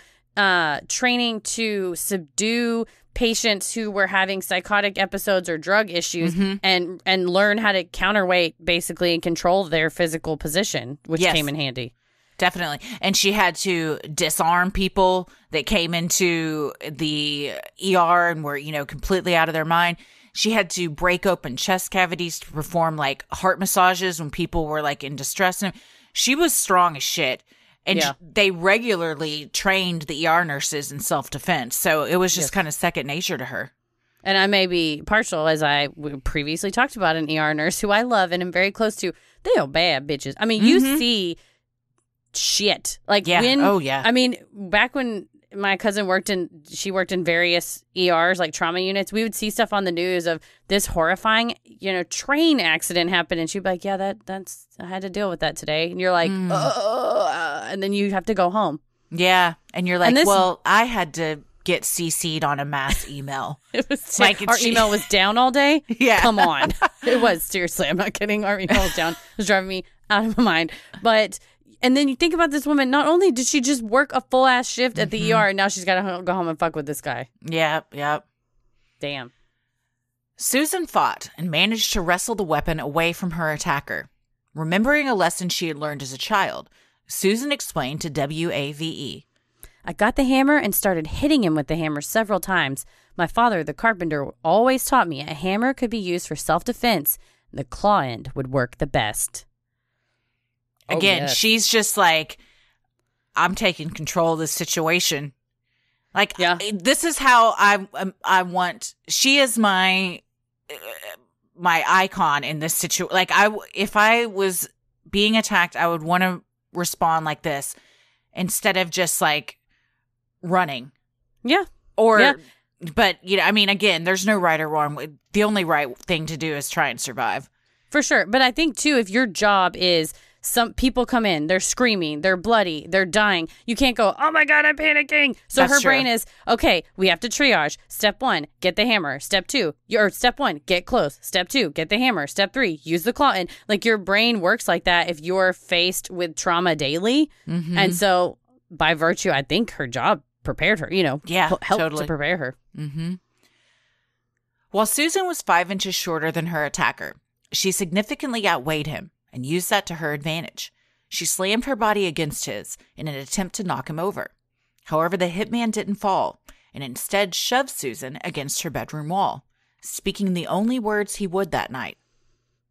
training to subdue patients who were having psychotic episodes or drug issues and learn how to counterweight, basically, and control their physical position, which came in handy. Definitely. And she had to disarm people that came into the ER and were, completely out of their mind. She had to break open chest cavities to perform like heart massages when people were like in distress. And she was strong as shit. And they regularly trained the ER nurses in self-defense. So it was just kind of second nature to her. And I may be partial, as I previously talked about an ER nurse who I love and am very close to. They are bad bitches. I mean, you see shit. Like I mean, back when my cousin worked in various ERs, like trauma units, we would see stuff on the news of this horrifying, train accident happened. And she'd be like, yeah, that's, I had to deal with that today. And you're like, and then you have to go home. Yeah. And you're like, I had to get CC'd on a mass email. It was like our email was down all day. Yeah. Come on. It was, seriously. I'm not kidding. Our email was down. It was driving me out of my mind. And then you think about this woman, not only did she just work a full ass shift at the ER, and now she's got to go home and fuck with this guy. Yep. Damn. Susan fought and managed to wrestle the weapon away from her attacker. Remembering a lesson she had learned as a child, Susan explained to WAVE. I got the hammer and started hitting him with the hammer several times. My father, the carpenter, always taught me a hammer could be used for self-defense. The claw end would work the best. Again, she's just like, I'm taking control of this situation. Like, this is how I want. She is my icon in this situation. Like, if I was being attacked, I would want to respond like this instead of just like running. Yeah. But again, there's no right or wrong. The only right thing to do is try and survive. For sure. But I think too, if your job is, some people come in, they're screaming, they're bloody, they're dying. You can't go, oh my God, I'm panicking. So her brain is, okay, we have to triage. Step 1, get the hammer. Step 2, step 1, get close. Step 2, get the hammer. Step 3, use the claw. And like your brain works like that if you're faced with trauma daily. Mm-hmm. And so by virtue, I think her job prepared her, helped to prepare her. Mm-hmm. While Susan was 5 inches shorter than her attacker, she significantly outweighed him and used that to her advantage. She slammed her body against his in an attempt to knock him over. However, the hitman didn't fall and instead shoved Susan against her bedroom wall, speaking the only words he would that night.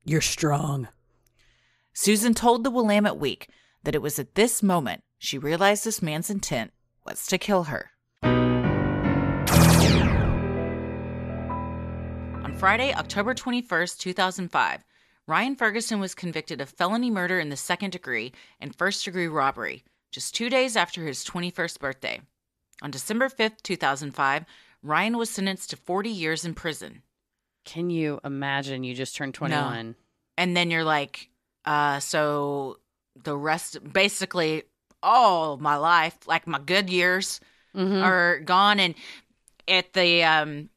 You're strong. Susan told the Willamette Week that it was at this moment she realized this man's intent was to kill her. On Friday, October 21st, 2005, Ryan Ferguson was convicted of felony murder in the 2nd degree and 1st-degree robbery, just 2 days after his 21st birthday. On December 5th, 2005, Ryan was sentenced to 40 years in prison. Can you imagine you just turned 21? No. And then you're like, so the rest, basically all my life, like my good years are gone. And at the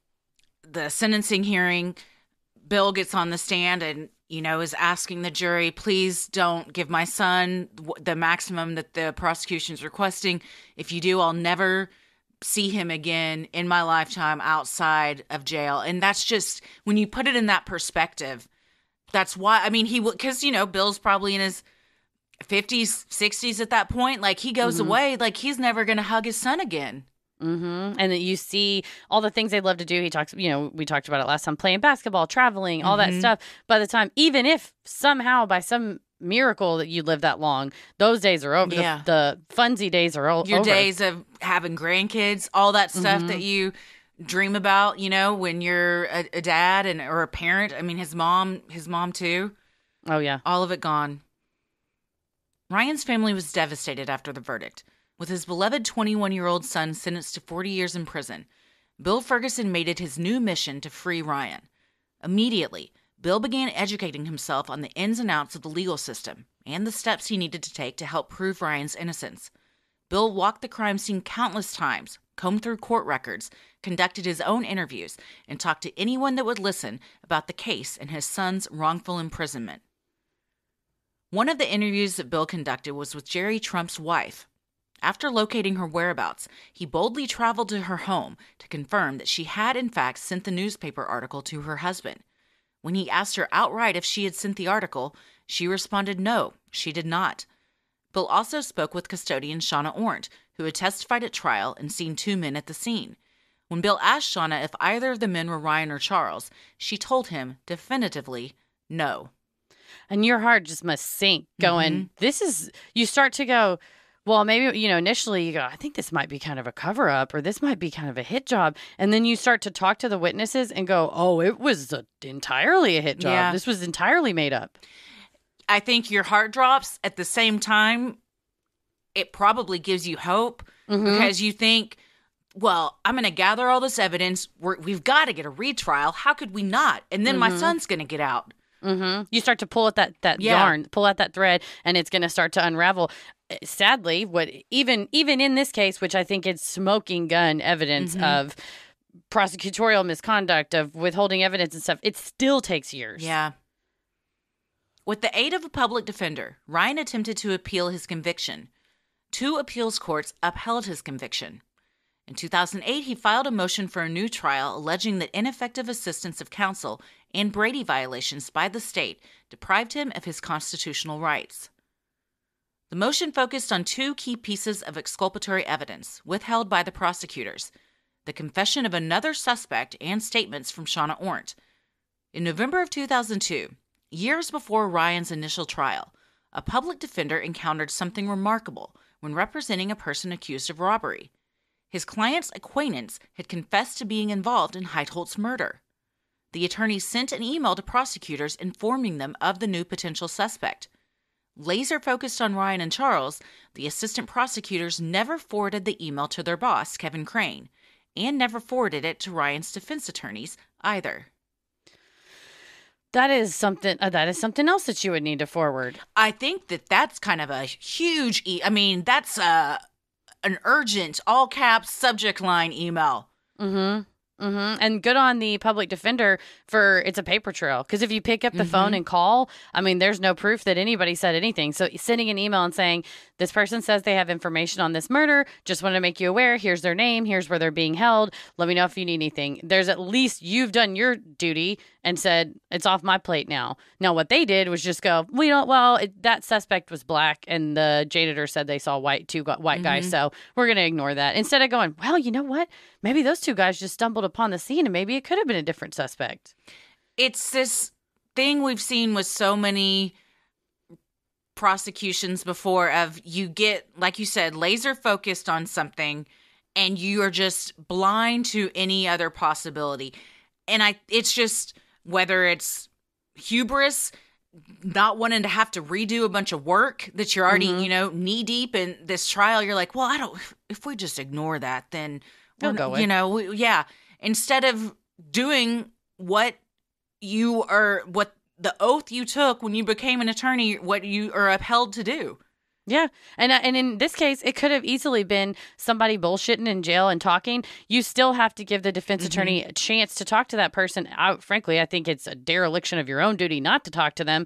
sentencing hearing, Bill gets on the stand and is asking the jury, please don't give my son the maximum that the prosecution's requesting. If you do, I'll never see him again in my lifetime outside of jail. And that's just, when you put it in that perspective, that's why, because, Bill's probably in his 50s, 60s at that point. Like, he goes away, like, he's never going to hug his son again. Mm-hmm. And you see all the things they love to do. He talks, we talked about it last time, playing basketball, traveling, all that stuff. By the time, even if somehow by some miracle that you live that long, those days are over. Yeah. The funsy days are over. Your days of having grandkids, all that stuff that you dream about, when you're a dad or a parent. His mom too. Oh, yeah. All of it gone. Ryan's family was devastated after the verdict. With his beloved 21-year-old son sentenced to 40 years in prison, Bill Ferguson made it his new mission to free Ryan. Immediately, Bill began educating himself on the ins and outs of the legal system and the steps he needed to take to help prove Ryan's innocence. Bill walked the crime scene countless times, combed through court records, conducted his own interviews, and talked to anyone that would listen about the case and his son's wrongful imprisonment. One of the interviews that Bill conducted was with Jerry Trump's wife. After locating her whereabouts, he boldly traveled to her home to confirm that she had in fact sent the newspaper article to her husband. When he asked her outright if she had sent the article, she responded no, she did not. Bill also spoke with custodian Shauna Ornt, who had testified at trial and seen 2 men at the scene. When Bill asked Shauna if either of the men were Ryan or Charles, she told him definitively no. And your heart just must sink going, you start to go, well, maybe, initially you go, I think this might be kind of a cover up or this might be kind of a hit job. And then you start to talk to the witnesses and go, oh, it was entirely a hit job. Yeah. This was entirely made up. I think your heart drops at the same time. it probably gives you hope because you think, well, I'm going to gather all this evidence. We've got to get a retrial. How could we not? And then my son's going to get out. You start to pull at that yarn, pull at that thread, and it's going to start to unravel. Sadly, what even in this case, which I think is smoking gun evidence of prosecutorial misconduct, of withholding evidence and stuff, it still takes years. Yeah. With the aid of a public defender, Ryan attempted to appeal his conviction. 2 appeals courts upheld his conviction. In 2008, he filed a motion for a new trial alleging that ineffective assistance of counsel and Brady violations by the state deprived him of his constitutional rights. The motion focused on 2 key pieces of exculpatory evidence withheld by the prosecutors: the confession of another suspect and statements from Shauna Ornt. In November of 2002, years before Ryan's initial trial, a public defender encountered something remarkable when representing a person accused of robbery. His client's acquaintance had confessed to being involved in Heitholt's murder. The attorney sent an email to prosecutors informing them of the new potential suspect. Laser focused on Ryan and Charles, the assistant prosecutors never forwarded the email to their boss, Kevin Crane, and never forwarded it to Ryan's defense attorneys either. That is something else that you would need to forward. I think that's kind of a huge that's an urgent, all caps, subject line email. And good on the public defender for it's a paper trail. Because if you pick up the phone and call, there's no proof that anybody said anything. So sending an email and saying, this person says they have information on this murder. Just want to make you aware. Here's their name. Here's where they're being held. Let me know if you need anything. There's at least you've done your duty and said, it's off my plate now. Now, what they did was just go, that suspect was black and the janitor said they saw two white guys. So we're going to ignore that. Instead of going, well, you know what? Maybe those 2 guys just stumbled upon the scene and maybe it could have been a different suspect. It's this thing we've seen with so many prosecutions before of you get, like you said, laser focused on something and you are just blind to any other possibility. And it's just, whether it's hubris, not wanting to have to redo a bunch of work that you're already, knee deep in this trial, you're like, well, if we just ignore that, then we'll go away. Instead of doing what the oath you took when you became an attorney, what you are upheld to do. Yeah. And in this case, it could have easily been somebody bullshitting in jail and talking. You still have to give the defense attorney a chance to talk to that person. Frankly, I think it's a dereliction of your own duty not to talk to them.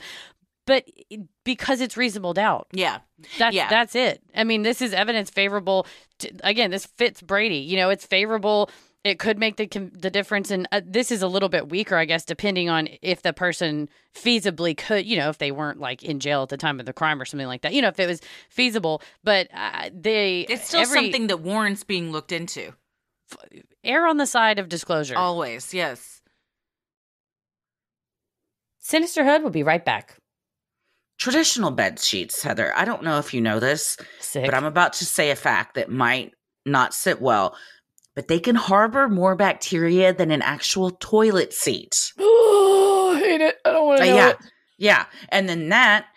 But because it's reasonable doubt. Yeah. That's it. This is evidence favorable. Again, this fits Brady. It's favorable. It could make the difference. And this is a little bit weaker, I guess, depending on if the person feasibly could, if they weren't like in jail at the time of the crime or something like that, if it was feasible. But it's still something that warrants being looked into. Err on the side of disclosure. Always, yes. Sinisterhood will be right back. Traditional bed sheets, Heather. I don't know if you know this, but I'm about to say a fact that might not sit well. But they can harbor more bacteria than an actual toilet seat. Oh, I hate it. I don't want to know it. Yeah. And then that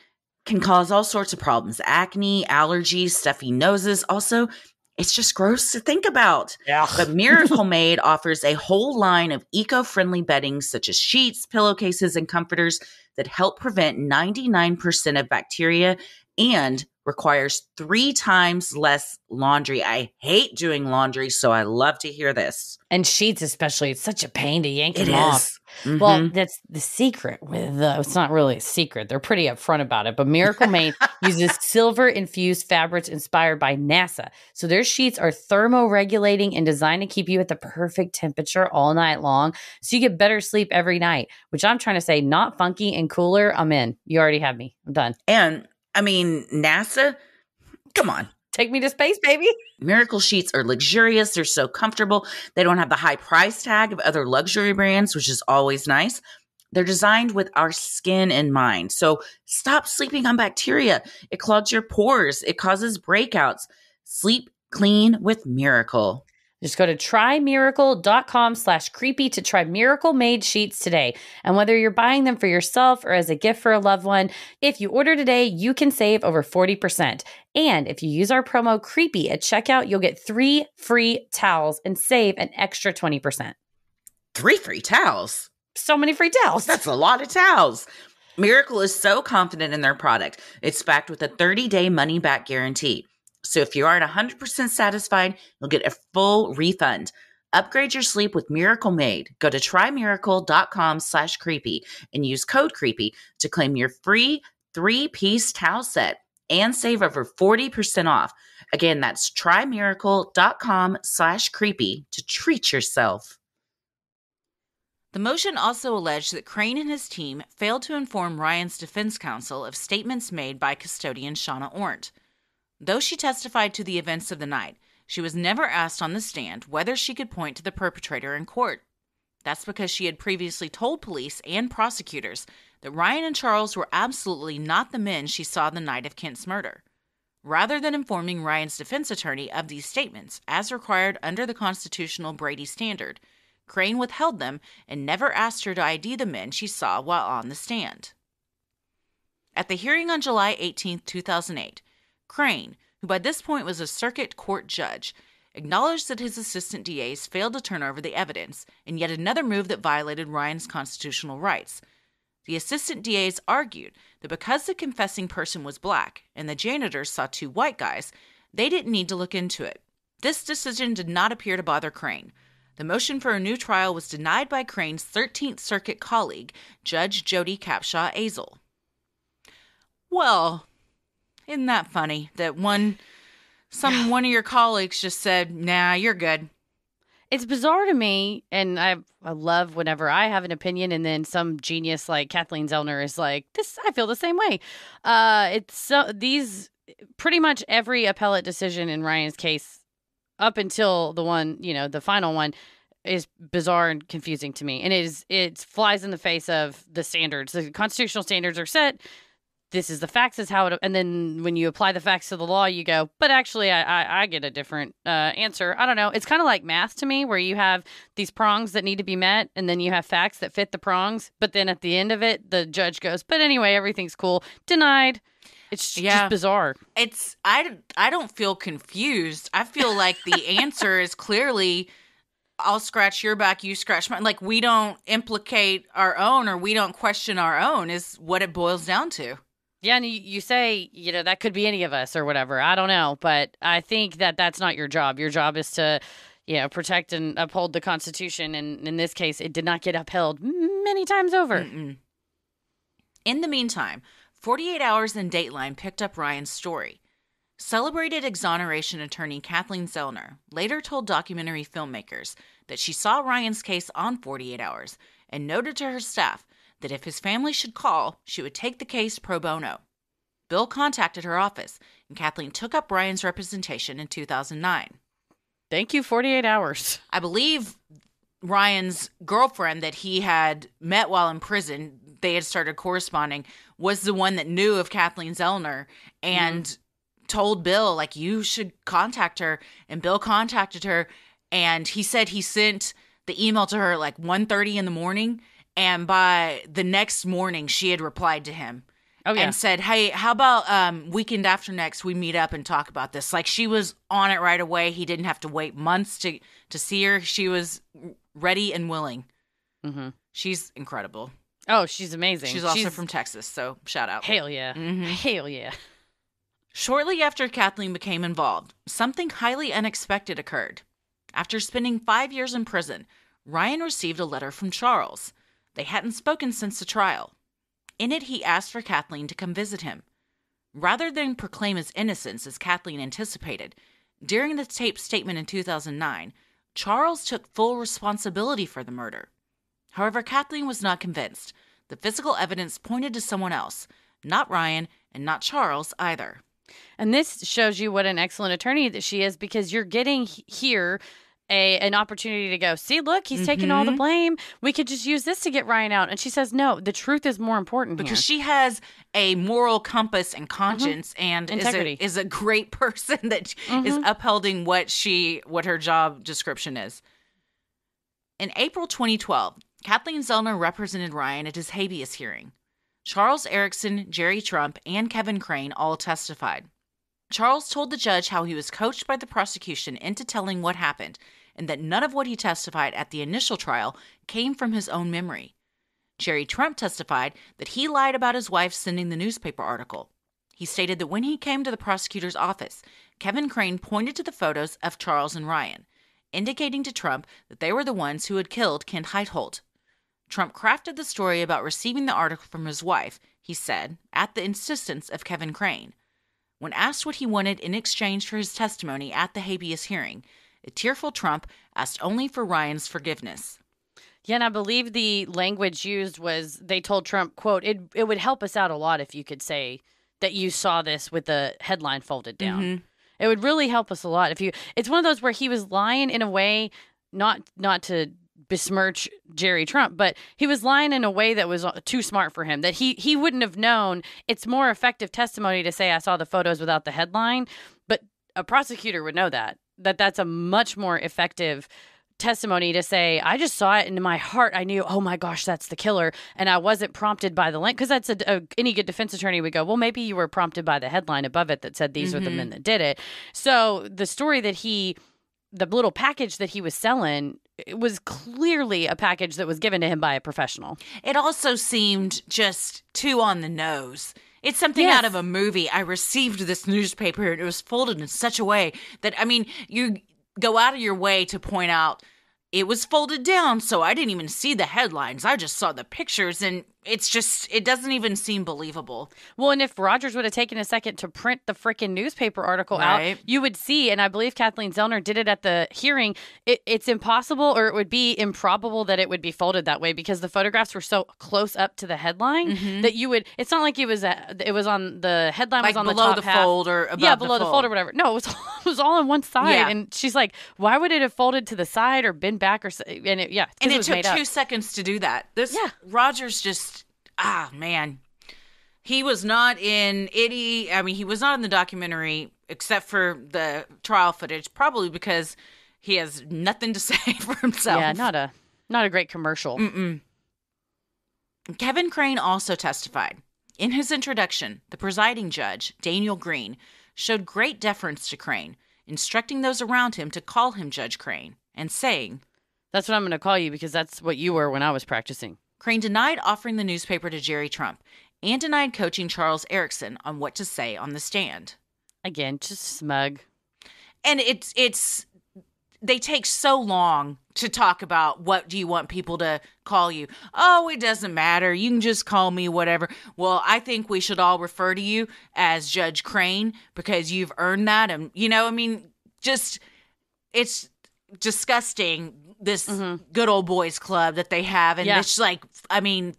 can cause all sorts of problems. Acne, allergies, stuffy noses. Also, it's just gross to think about. Yeah. But Miracle Made offers a whole line of eco-friendly bedding such as sheets, pillowcases, and comforters that help prevent 99% of bacteria and requires 3 times less laundry. I hate doing laundry, so I love to hear this. And sheets especially. It's such a pain to yank them off. Well, that's the secret with it's not really a secret. They're pretty upfront about it. But Miracle Made uses silver-infused fabrics inspired by NASA. So their sheets are thermoregulating and designed to keep you at the perfect temperature all night long. So you get better sleep every night, which I'm trying to say, not funky and cooler. I'm in. You already have me. I'm done. And NASA, come on. Take me to space, baby. Miracle sheets are luxurious. They're so comfortable. They don't have the high price tag of other luxury brands, which is always nice. They're designed with our skin in mind. So stop sleeping on bacteria. It clogs your pores. It causes breakouts. Sleep clean with Miracle. Just go to trymiracle.com/creepy to try Miracle Made sheets today. And whether you're buying them for yourself or as a gift for a loved one, if you order today, you can save over 40%. And if you use our promo CREEPY at checkout, you'll get 3 free towels and save an extra 20%. 3 free towels? So many free towels. That's a lot of towels. Miracle is so confident in their product. It's backed with a 30-day money-back guarantee. So if you aren't 100% satisfied, you'll get a full refund. Upgrade your sleep with Miracle Made. Go to trymiracle.com/creepy and use code CREEPY to claim your free 3-piece towel set and save over 40% off. Again, that's trymiracle.com/creepy to treat yourself. The motion also alleged that Crane and his team failed to inform Ryan's defense counsel of statements made by custodian Shauna Ornt. Though she testified to the events of the night, she was never asked on the stand whether she could point to the perpetrator in court. That's because she had previously told police and prosecutors that Ryan and Charles were absolutely not the men she saw the night of Kent's murder. Rather than informing Ryan's defense attorney of these statements, as required under the constitutional Brady standard, Crane withheld them and never asked her to ID the men she saw while on the stand. At the hearing on July 18, 2008, Crane, who by this point was a circuit court judge, acknowledged that his assistant DAs failed to turn over the evidence in yet another move that violated Ryan's constitutional rights. The assistant DAs argued that because the confessing person was black and the janitors saw 2 white guys, they didn't need to look into it. This decision did not appear to bother Crane. The motion for a new trial was denied by Crane's 13th Circuit colleague, Judge Jody Capshaw Azel. Well, isn't that funny that one of your colleagues just said, nah, you're good? It's bizarre to me, and I love whenever I have an opinion and then some genius like Kathleen Zellner is like, "This, I feel the same way." These pretty much every appellate decision in Ryan's case up until the one, the final one, is bizarre and confusing to me. And it flies in the face of the standards. The constitutional standards are set. This is the facts, is how it, and then when you apply the facts to the law, you go, but actually I get a different answer. I don't know. It's kind of like math to me, where you have these prongs that need to be met, and then you have facts that fit the prongs. But then at the end of it, the judge goes, but anyway, everything's cool. Denied. It's just bizarre. I don't feel confused. I feel like the answer is clearly, I'll scratch your back, you scratch mine. Like, we don't implicate our own, or we don't question our own, is what it boils down to. Yeah, and you say, that could be any of us or whatever. I don't know, but I think that that's not your job. Your job is to, protect and uphold the Constitution, and in this case, it did not get upheld many times over. Mm-mm. In the meantime, 48 Hours and Dateline picked up Ryan's story. Celebrated exoneration attorney Kathleen Zellner later told documentary filmmakers that she saw Ryan's case on 48 Hours and noted to her staff that if his family should call, she would take the case pro bono. Bill contacted her office, and Kathleen took up Ryan's representation in 2009. Thank you, 48 Hours. I believe Ryan's girlfriend that he had met while in prison, they had started corresponding, was the one that knew of Kathleen Zellner and told Bill, like, you should contact her. And Bill contacted her, and he said he sent the email to her like 1:30 in the morning. And by the next morning, she had replied to him and said, hey, how about weekend after next, we meet up and talk about this? Like, she was on it right away. He didn't have to wait months to see her. She was ready and willing. Mm-hmm. She's incredible. Oh, she's amazing. She's also from Texas, so shout out. Hell yeah. Mm-hmm. Hell yeah. Shortly after Kathleen became involved, something highly unexpected occurred. After spending 5 years in prison, Ryan received a letter from Charles. They hadn't spoken since the trial. In it, he asked for Kathleen to come visit him. Rather than proclaim his innocence as Kathleen anticipated, during the taped statement in 2009, Charles took full responsibility for the murder. However, Kathleen was not convinced. The physical evidence pointed to someone else, not Ryan and not Charles either. And this shows you what an excellent attorney that she is, because you're getting here an opportunity to go, see, look, he's taking all the blame. We could just use this to get Ryan out. And she says, no, the truth is more important because here. she has a moral compass and conscience and integrity. is a great person that is upholding what her job description is. In April 2012, Kathleen Zellner represented Ryan at his habeas hearing. Charles Erickson, Jerry Trump, and Kevin Crane all testified. Charles told the judge how he was coached by the prosecution into telling what happened, and that none of what he testified at the initial trial came from his own memory. Jerry Trump testified that he lied about his wife sending the newspaper article. He stated that when he came to the prosecutor's office, Kevin Crane pointed to the photos of Charles and Ryan, indicating to Trump that they were the ones who had killed Kent Heitholt. Trump crafted the story about receiving the article from his wife, he said, at the insistence of Kevin Crane. When asked what he wanted in exchange for his testimony at the habeas hearing, a tearful Trump asked only for Ryan's forgiveness. Yeah, and I believe the language used was, they told Trump, quote, it would help us out a lot if you could say that you saw this with the headline folded down. It would really help us a lot if you. It's one of those where he was lying in a way, not to besmirch Jerry Trump, but he was lying in a way that was too smart for him, that he wouldn't have known. It's more effective testimony to say I saw the photos without the headline, but a prosecutor would know that's a much more effective testimony to say, I just saw it and in my heart I knew, oh my gosh, that's the killer, and I wasn't prompted by the link, because that's any good defense attorney would go, well, maybe you were prompted by the headline above it that said these are the men that did it. So the story that the little package that he was selling, it was clearly a package that was given to him by a professional. It also seemed just too on the nose. It's something out of a movie. I received this newspaper and it was folded in such a way that, I mean, you go out of your way to point out it was folded down, so I didn't even see the headlines. I just saw the pictures, and it doesn't even seem believable. Well, and if Rogers would have taken a second to print the freaking newspaper article out, you would see, and I believe Kathleen Zellner did it at the hearing, it's impossible, or it would be improbable that it would be folded that way, because the photographs were so close up to the headline that you would, it's not like it was on the headline, like was on the below top the half. Fold or above below the fold or whatever. No, it was all on one side, and she's like, why would it have folded to the side or been back or and it took 2 seconds to do that. Rogers just man, he was not in he was not in the documentary except for the trial footage, probably because he has nothing to say for himself. Yeah, not a great commercial. Kevin Crane also testified. In his introduction, the presiding judge, Daniel Green, showed great deference to Crane, instructing those around him to call him Judge Crane, and saying, "That's what I'm going to call you, because that's what you were when I was practicing." Crane denied offering the newspaper to Jerry Trump and denied coaching Charles Erickson on what to say on the stand. Again, just smug. And they take so long to talk about what do you want people to call you. Oh, it doesn't matter. You can just call me whatever. Well, I think we should all refer to you as Judge Crane because you've earned that. And, it's disgusting, this good old boys club that they have. And it's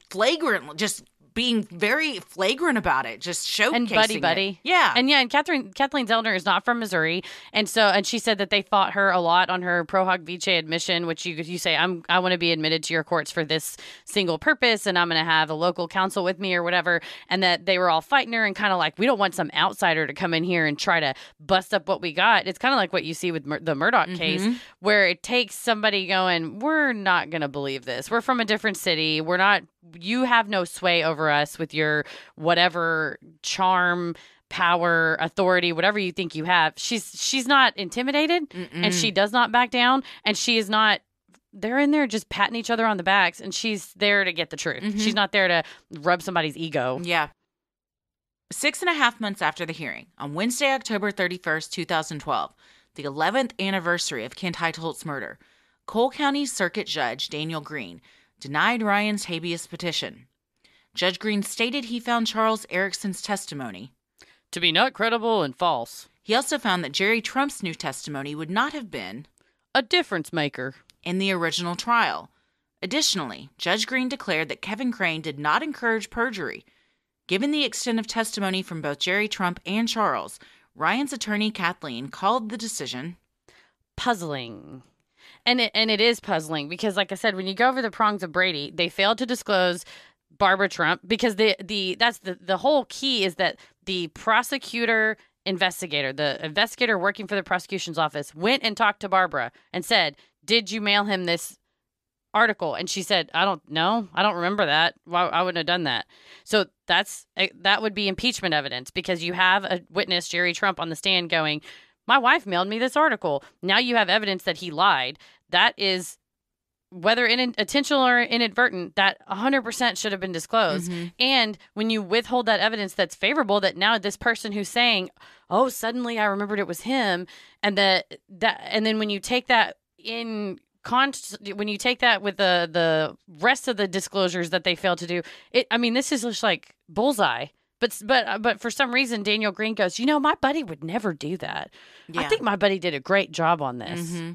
flagrant, just being very flagrant about it, just showcasing and buddy. It. Yeah. And Kathleen Zellner is not from Missouri. And she said that they fought her a lot on her pro hoc vice admission, which you say, I want to be admitted to your courts for this single purpose, and I'm going to have a local counsel with me or whatever. And that they were all fighting her and kind of like, we don't want some outsider to come in here and try to bust up what we got. It's kind of like what you see with the Murdaugh case, where it takes somebody going, we're not going to believe this. We're from a different city. You have no sway over us with your whatever charm, power, authority, whatever you think you have. She's not intimidated, and she does not back down, and she is not. They're in there just patting each other on the backs, and she's there to get the truth. She's not there to rub somebody's ego. Yeah. 6.5 months after the hearing, on Wednesday, October 31st, 2012, the 11th anniversary of Kent Heitholt's murder, Cole County Circuit Judge Daniel Green denied Ryan's habeas petition. Judge Green stated he found Charles Erickson's testimony to be not credible and false. He also found that Jerry Trump's new testimony would not have been a difference maker in the original trial. Additionally, Judge Green declared that Kevin Crane did not encourage perjury. Given the extent of testimony from both Jerry Trump and Charles, Ryan's attorney Kathleen called the decision puzzling. And it is puzzling because, like I said, when you go over the prongs of Brady, they failed to disclose Barbara Trump because the whole key is that the investigator working for the prosecution's office went and talked to Barbara and said, "Did you mail him this article?" And she said, "I don't know. I don't remember that. Well, I wouldn't have done that." So that would be impeachment evidence because you have a witness, Jerry Trump, on the stand going, "My wife mailed me this article." Now you have evidence that he lied. That is, whether intentional or inadvertent, that 100% should have been disclosed. Mm-hmm. And when you withhold that evidence that's favorable, that now this person who's saying, "Oh, suddenly I remembered it was him," and and then when you take that when you take that with the rest of the disclosures that they failed to do, this is just like bullseye. But for some reason, Daniel Green goes, "My buddy would never do that." Yeah. I think my buddy did a great job on this. Mm-hmm.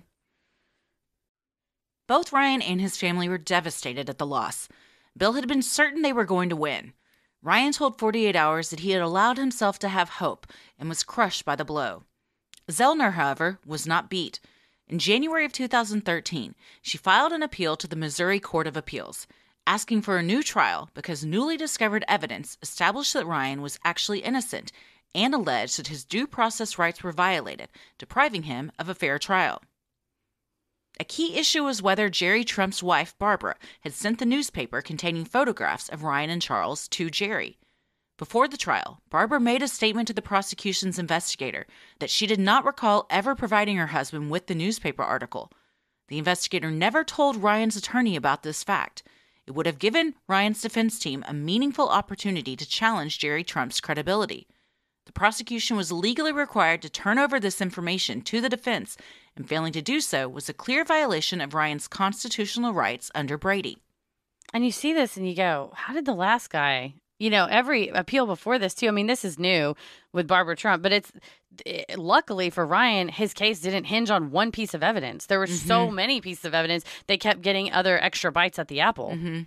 Both Ryan and his family were devastated at the loss. Bill had been certain they were going to win. Ryan told 48 Hours that he had allowed himself to have hope and was crushed by the blow. Zellner, however, was not beat. In January of 2013, she filed an appeal to the Missouri Court of Appeals, asking for a new trial because newly discovered evidence established that Ryan was actually innocent and alleged that his due process rights were violated, depriving him of a fair trial. A key issue was whether Jerry Trump's wife, Barbara, had sent the newspaper containing photographs of Ryan and Charles to Jerry. Before the trial, Barbara made a statement to the prosecution's investigator that she did not recall ever providing her husband with the newspaper article. The investigator never told Ryan's attorney about this fact. It would have given Ryan's defense team a meaningful opportunity to challenge Jerry Trump's credibility. The prosecution was legally required to turn over this information to the defense, and failing to do so was a clear violation of Ryan's constitutional rights under Brady. And you see this and you go, how did the last guy, every appeal before this too, this is new with Barbara Trump, but luckily for Ryan, his case didn't hinge on one piece of evidence. There were so many pieces of evidence, they kept getting other extra bites at the apple. Mm-hmm.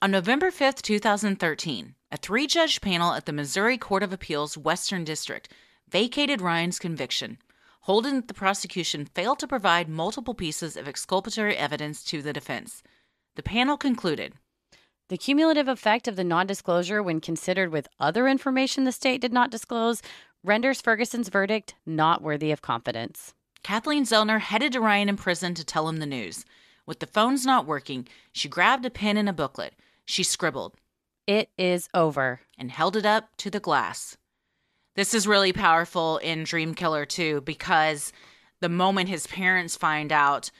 On November 5th, 2013, a 3-judge panel at the Missouri Court of Appeals Western District vacated Ryan's conviction, holding that the prosecution failed to provide multiple pieces of exculpatory evidence to the defense. The panel concluded, "The cumulative effect of the nondisclosure when considered with other information the state did not disclose renders Ferguson's verdict not worthy of confidence." Kathleen Zellner headed to Ryan in prison to tell him the news. With the phones not working, she grabbed a pen and a booklet. She scribbled, "It is over," and held it up to the glass. This is really powerful in Dream Killer 2 because the moment his parents find out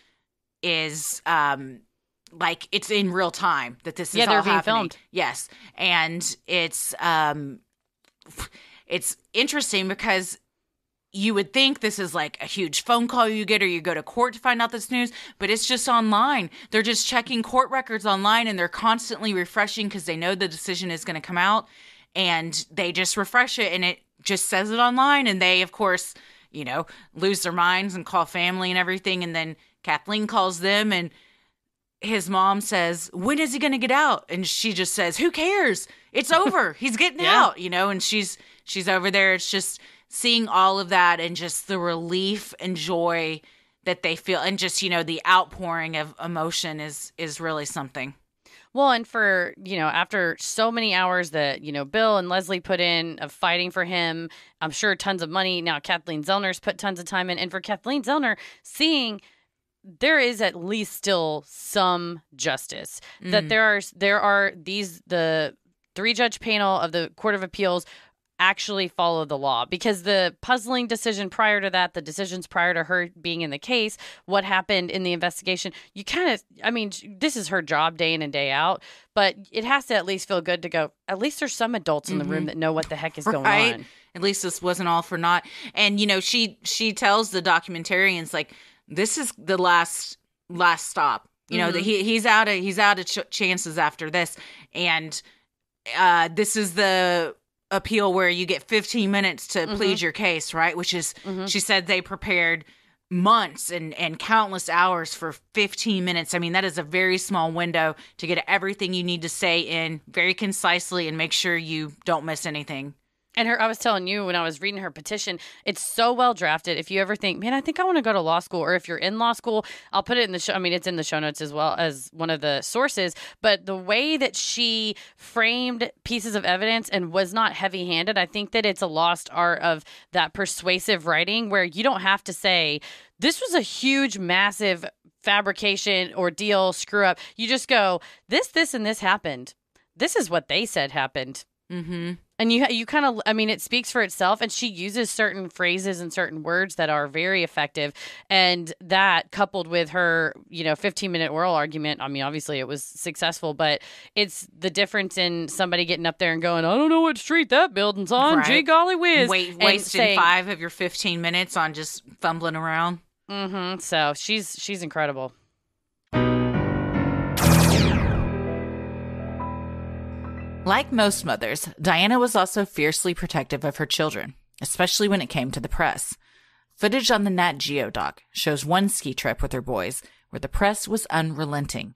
is it's in real time that this is all happening. Filmed. Yes. And it's interesting because you would think this is like a huge phone call you get or you go to court to find out this news, but it's just online. They're just checking court records online and they're constantly refreshing because they know the decision is going to come out, and they just refresh it and it just says it online. And they, of course, lose their minds and call family and everything. And then Kathleen calls them and his mom says, "When is he going to get out?" And she just says, "Who cares? It's over. He's getting out," and she's over there. It's just seeing all of that and just the relief and joy that they feel and just, the outpouring of emotion is really something. Well, and for, after so many hours that, Bill and Leslie put in of fighting for him, I'm sure tons of money. Now Kathleen Zellner's put tons of time in. And for Kathleen Zellner, seeing there is at least still some justice, that there are the 3-judge panel of the Court of Appeals actually follow the law, because the puzzling decision prior to that, the decisions prior to her being in the case, what happened in the investigation, you kind of, this is her job day in and day out, but it has to at least feel good to go, at least there's some adults in the room that know what the heck is going on. At least this wasn't all for naught. And, she tells the documentarians, like, this is the last stop. That he's out of chances after this. And this is the appeal where you get 15 minutes to plead your case, right? Which is, she said they prepared months and countless hours for 15 minutes. That is a very small window to get everything you need to say in very concisely and make sure you don't miss anything. And I was telling you when I was reading her petition, it's so well drafted. If you ever think, man, I think I want to go to law school, or if you're in law school, I'll put it in the show. I mean, it's in the show notes as well as one of the sources. But the way that she framed pieces of evidence and was not heavy handed, I think that it's a lost art of that persuasive writing where you don't have to say, this was a huge, massive fabrication, ordeal, screw up. You just go, this, and this happened. This is what they said happened. Mm-hmm. And you kind of, I mean, it speaks for itself. And she uses certain phrases and certain words that are very effective. And that coupled with her, 15-minute oral argument, I mean, obviously it was successful, but it's the difference in somebody getting up there and going, I don't know what street that building's on. Right. Gee golly whiz. Wasting 5 of your 15 minutes on just fumbling around. Mm-hmm. So she's incredible. Like most mothers, Diana was also fiercely protective of her children, especially when it came to the press. Footage on the Nat Geo doc shows one ski trip with her boys where the press was unrelenting.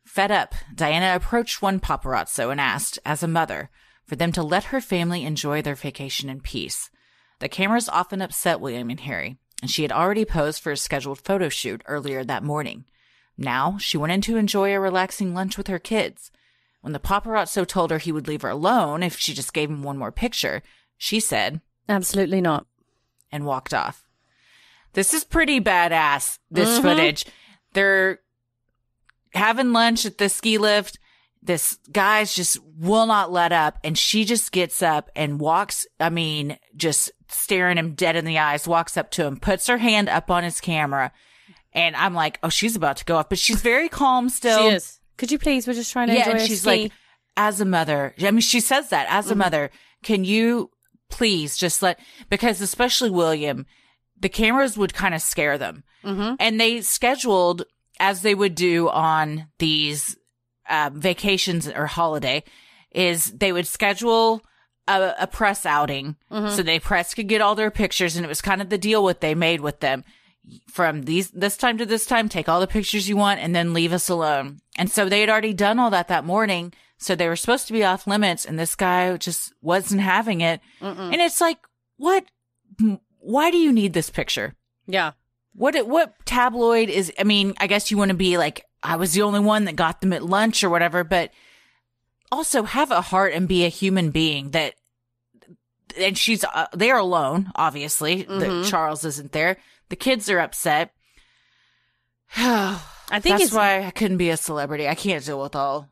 Fed up, Diana approached one paparazzo and asked, as a mother, for them to let her family enjoy their vacation in peace. The cameras often upset William and Harry, and she had already posed for a scheduled photo shoot earlier that morning. Now, she wanted to enjoy a relaxing lunch with her kids. When the paparazzo told her he would leave her alone if she just gave him one more picture, she said, absolutely not, and walked off. This is pretty badass, this footage. They're having lunch at the ski lift. This guy's just will not let up, and she just gets up and walks, just staring him dead in the eyes, walks up to him, puts her hand up on his camera, and I'm like, oh, she's about to go off, but she's very calm still. She is. Could you please? We're just trying to enjoy and our she's ski. like, as a mother, she says that, as a mother, can you please just because especially William, the cameras would kind of scare them. Mm-hmm. And they scheduled, as they would do on these vacations or holiday, is they would schedule a press outing so the press could get all their pictures, and it was kind of the deal what they made with them. From this time to this time, take all the pictures you want and then leave us alone. And so they had already done all that morning. So they were supposed to be off limits, and this guy just wasn't having it. And it's like, what? Why do you need this picture? Yeah. What tabloid is, I guess you want to be like, I was the only one that got them at lunch or whatever, but also have a heart and be a human being and she's, they're alone, obviously. Charles isn't there. The kids are upset. I think that's why I couldn't be a celebrity. I can't deal with all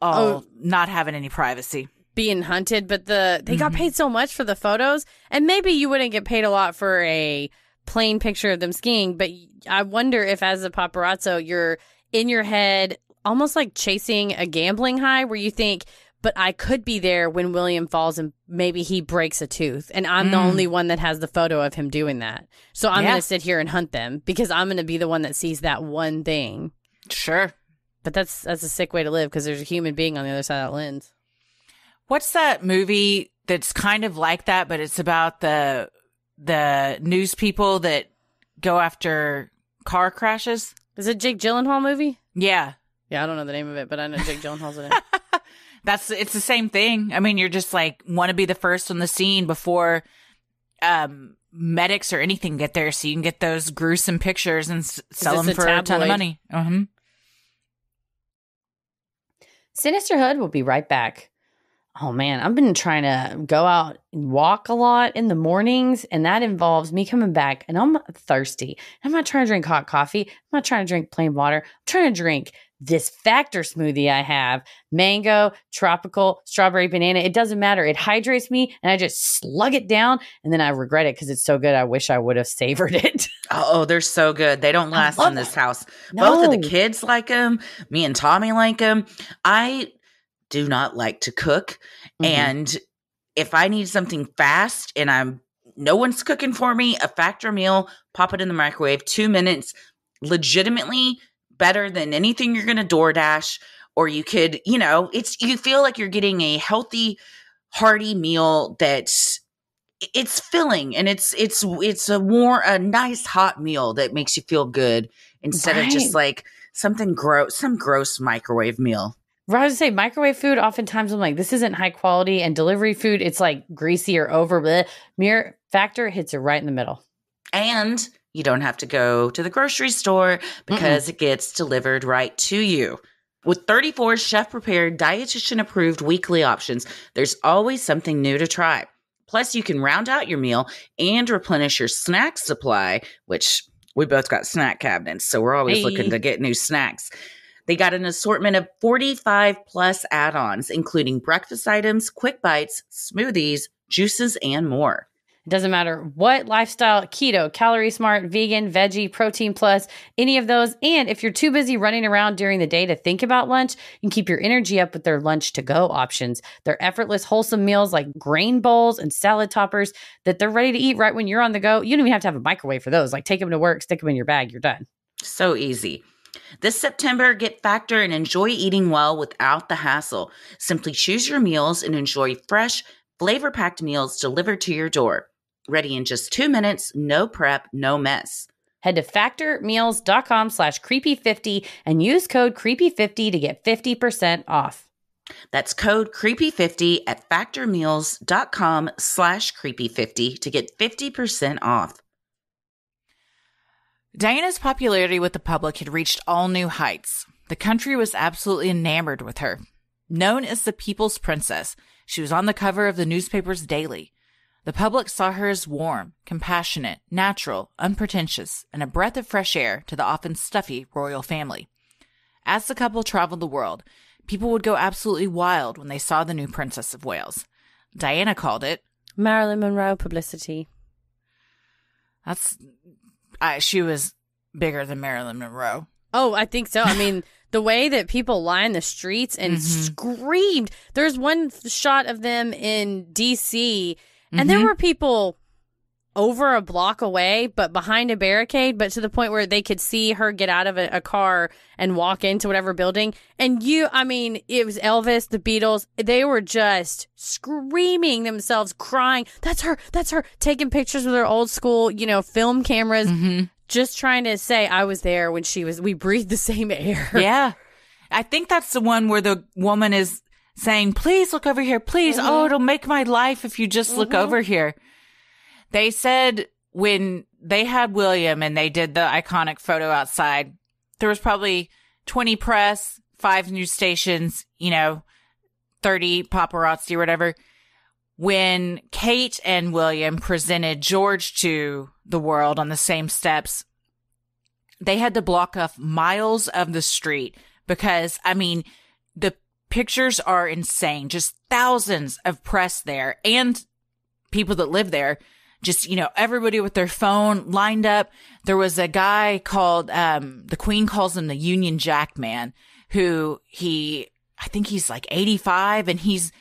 not having any privacy. Being hunted, but they got paid so much for the photos, and maybe you wouldn't get paid a lot for a plain picture of them skiing, but I wonder if as a paparazzo, you're in your head almost like chasing a gambling high where you think, but I could be there when William falls and maybe he breaks a tooth. And I'm the only one that has the photo of him doing that. So I'm going to sit here and hunt them because I'm going to be the one that sees that one thing. Sure. But that's a sick way to live because there's a human being on the other side of that lens. What's that movie that's kind of like that, but it's about the news people that go after car crashes? Is it Jake Gyllenhaal movie? Yeah. Yeah, I don't know the name of it, but I know Jake Gyllenhaal's in it. It's the same thing. You're just like, want to be the first on the scene before medics or anything get there so you can get those gruesome pictures and sell them for a ton of money. Sinisterhood will be right back. Oh man, I've been trying to go out and walk a lot in the mornings, and that involves me coming back and I'm thirsty. I'm not trying to drink hot coffee. I'm not trying to drink plain water. I'm trying to drink this Factor smoothie I have. Mango, tropical, strawberry, banana. It doesn't matter. It hydrates me and I just slug it down and then I regret it because it's so good. I wish I would have savored it. Oh, they're so good. They don't last in this house. No. Both of the kids like them. Me and Tommy like them. I do not like to cook. And if I need something fast and no one's cooking for me, a Factor meal, pop it in the microwave, 2 minutes, legitimately better than anything you're going to DoorDash, or you could, you feel like you're getting a healthy, hearty meal it's filling and it's a nice hot meal that makes you feel good instead of just like some gross microwave meal. I was say microwave food, oftentimes I'm like, this isn't high quality, and delivery food, it's like greasy or over. Bleh. Mere Factor hits it right in the middle. And you don't have to go to the grocery store because it gets delivered right to you. With 34 chef-prepared, dietitian-approved weekly options, there's always something new to try. Plus, you can round out your meal and replenish your snack supply, which we both got snack cabinets, so we're always looking to get new snacks. They got an assortment of 45 plus add-ons, including breakfast items, quick bites, smoothies, juices, and more. It doesn't matter what lifestyle, keto, calorie smart, vegan, veggie, protein plus, any of those. And if you're too busy running around during the day to think about lunch, you can keep your energy up with their lunch to go options. They're effortless, wholesome meals like grain bowls and salad toppers that they're ready to eat right when you're on the go. You don't even have to have a microwave for those. Like take them to work, stick them in your bag, you're done. So easy. This September, get Factor and enjoy eating well without the hassle. Simply choose your meals and enjoy fresh, flavor-packed meals delivered to your door. Ready in just 2 minutes, no prep, no mess. Head to factormeals.com/creepy50 and use code creepy50 to get 50% off. That's code creepy50 at factormeals.com/creepy50 to get 50% off. Diana's popularity with the public had reached all new heights. The country was absolutely enamored with her. Known as the People's Princess, she was on the cover of the newspapers daily. The public saw her as warm, compassionate, natural, unpretentious, and a breath of fresh air to the often stuffy royal family. As the couple traveled the world, people would go absolutely wild when they saw the new Princess of Wales. Diana called it Marilyn Monroe publicity. She was bigger than Marilyn Monroe. Oh, I think so. I mean, the way that people lined the streets and screamed. There's one shot of them in D.C., and there were people over a block away, but behind a barricade, but to the point where they could see her get out of a car and walk into whatever building. And it was Elvis, the Beatles. They were just screaming themselves, crying. That's her. That's her. Taking pictures with their old school, film cameras. Just trying to say, I was there when we breathed the same air. Yeah. I think that's the one where the woman is saying, please look over here, please. Oh, it'll make my life if you just look over here. They said when they had William and they did the iconic photo outside, there was probably 20 press, 5 news stations, 30 paparazzi or whatever. When Kate and William presented George to the world on the same steps, they had to block off miles of the street because, the pictures are insane. Just thousands of press there and people that live there. Just, everybody with their phone lined up. There was a guy called, the Queen calls him the Union Jack Man, who I think he's like 85 and he's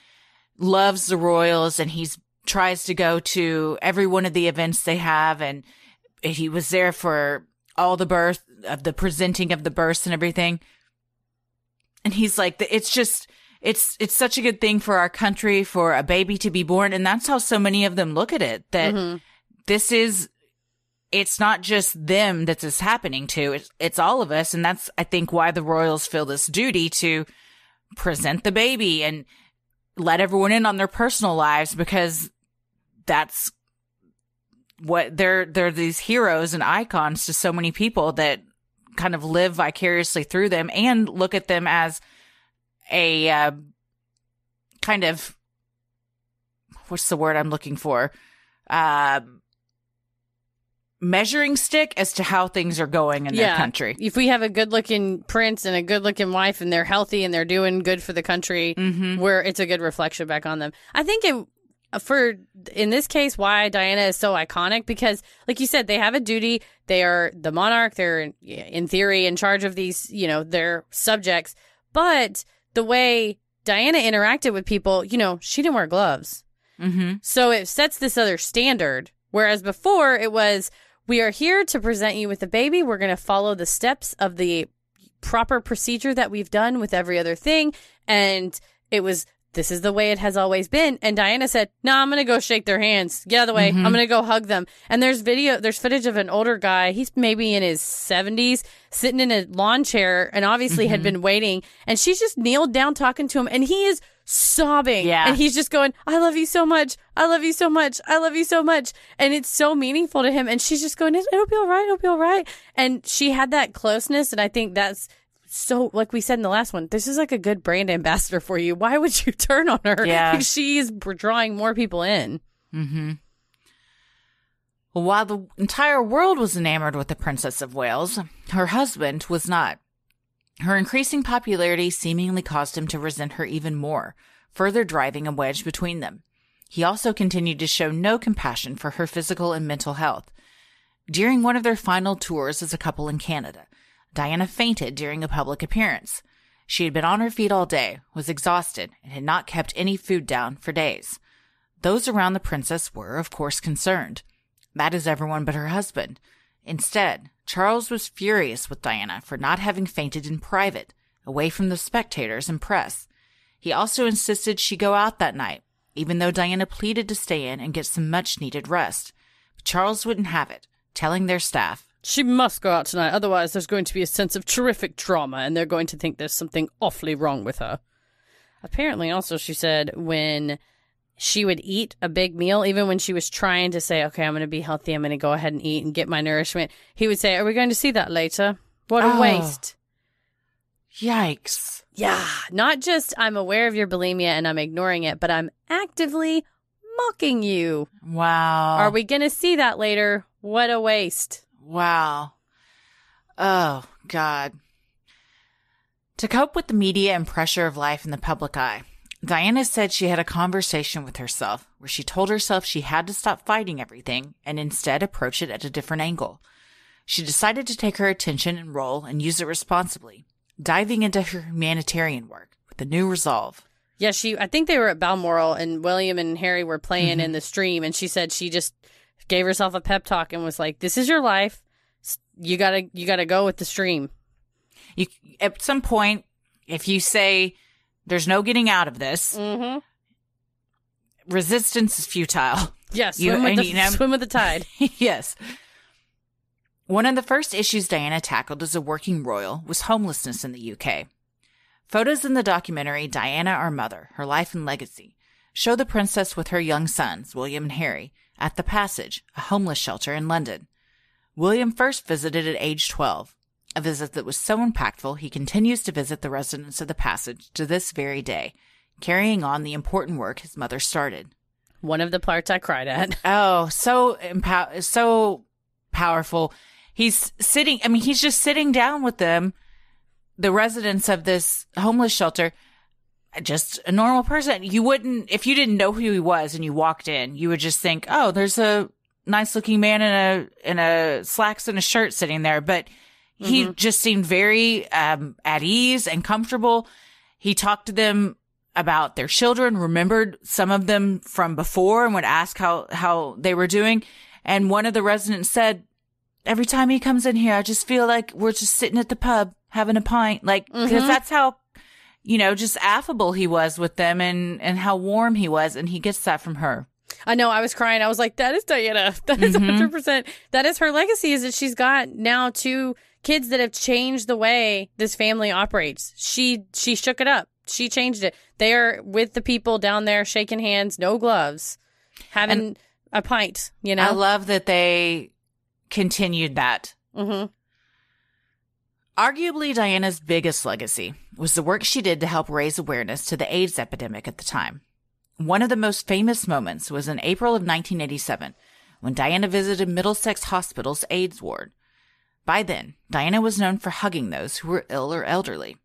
loves the royals and he's tries to go to every one of the events they have. And he was there for all the presenting of the births and everything. And he's like, it's such a good thing for our country, for a baby to be born. And that's how so many of them look at it, that it's not just them that this is happening to, it's all of us. And that's, I think, why the royals feel this duty to present the baby and let everyone in on their personal lives, because that's what they're these heroes and icons to so many people that kind of live vicariously through them and look at them as a kind of, what's the word I'm looking for? Measuring stick as to how things are going in their country. If we have a good-looking prince and a good-looking wife and they're healthy and they're doing good for the country, where it's a good reflection back on them. I think in this case, why Diana is so iconic, because like you said, they have a duty. They are the monarch. They're in theory in charge of these, their subjects. But the way Diana interacted with people, she didn't wear gloves. So it sets this other standard. Whereas before it was, we are here to present you with a baby. We're going to follow the steps of the proper procedure that we've done with every other thing. And it was this is the way it has always been. And Diana said, no, I'm going to go shake their hands. Get out of the way. I'm going to go hug them. And there's footage of an older guy. He's maybe in his 70s, sitting in a lawn chair and obviously had been waiting. And she's just kneeled down talking to him. And he is sobbing. Yeah. And he's just going, I love you so much. I love you so much. I love you so much. And it's so meaningful to him. And she's just going, it'll be all right. It'll be all right. And she had that closeness. And I think that's, so, like we said in the last one, this is like a good brand ambassador for you. Why would you turn on her? Yeah. She's drawing more people in. Well, while the entire world was enamored with the Princess of Wales, her husband was not. Her increasing popularity seemingly caused him to resent her even more, further driving a wedge between them. He also continued to show no compassion for her physical and mental health. During one of their final tours as a couple in Canada, Diana fainted during a public appearance. She had been on her feet all day, was exhausted, and had not kept any food down for days. Those around the princess were, of course, concerned. That is everyone but her husband. Instead, Charles was furious with Diana for not having fainted in private, away from the spectators and press. He also insisted she go out that night, even though Diana pleaded to stay in and get some much-needed rest. But Charles wouldn't have it, telling their staff, she must go out tonight, otherwise there's going to be a sense of terrific trauma, and they're going to think there's something awfully wrong with her. Apparently, also, she said when she would eat a big meal, even when she was trying to say, okay, I'm going to be healthy, I'm going to go ahead and eat and get my nourishment, he would say, are we going to see that later? What a waste. Yikes. Yeah, not just I'm aware of your bulimia and I'm ignoring it, but I'm actively mocking you. Wow. Are we going to see that later? What a waste. Wow. Oh, God. To cope with the media and pressure of life in the public eye, Diana said she had a conversation with herself where she told herself she had to stop fighting everything and instead approach it at a different angle. She decided to take her attention and role and use it responsibly, diving into her humanitarian work with a new resolve. Yeah, I think they were at Balmoral and William and Harry were playing in the stream, and she said she just gave herself a pep talk and was like, this is your life. You gotta go with the stream. At some point, if you say there's no getting out of this, resistance is futile. Yes, swim with the tide. Yes. One of the first issues Diana tackled as a working royal was homelessness in the UK. Photos in the documentary Diana Our Mother, Her Life and Legacy show the princess with her young sons, William and Harry, at the Passage, a homeless shelter in London. William first visited at age 12, a visit that was so impactful he continues to visit the residents of the Passage to this very day, carrying on the important work his mother started. One of the parts I cried at. Oh, so powerful. He's just sitting down with them, the residents of this homeless shelter, just a normal person. You wouldn't, if you didn't know who he was and you walked in, you would just think, oh, there's a nice looking man in a slacks and a shirt sitting there. But he just seemed very at ease and comfortable. He talked to them about their children, remembered some of them from before and would ask how they were doing. And one of the residents said, every time he comes in here, I just feel like we're just sitting at the pub having a pint. Like, because that's how, just affable he was with them and how warm he was. And he gets that from her. I know. I was crying. I was like, that is Diana. That is 100%. That is her legacy, is that she's got now 2 kids that have changed the way this family operates. She shook it up. She changed it. They are with the people down there shaking hands, no gloves, having a pint, I love that they continued that. Arguably, Diana's biggest legacy was the work she did to help raise awareness to the AIDS epidemic at the time. One of the most famous moments was in April of 1987, when Diana visited Middlesex Hospital's AIDS ward. By then, Diana was known for hugging those who were ill or elderly.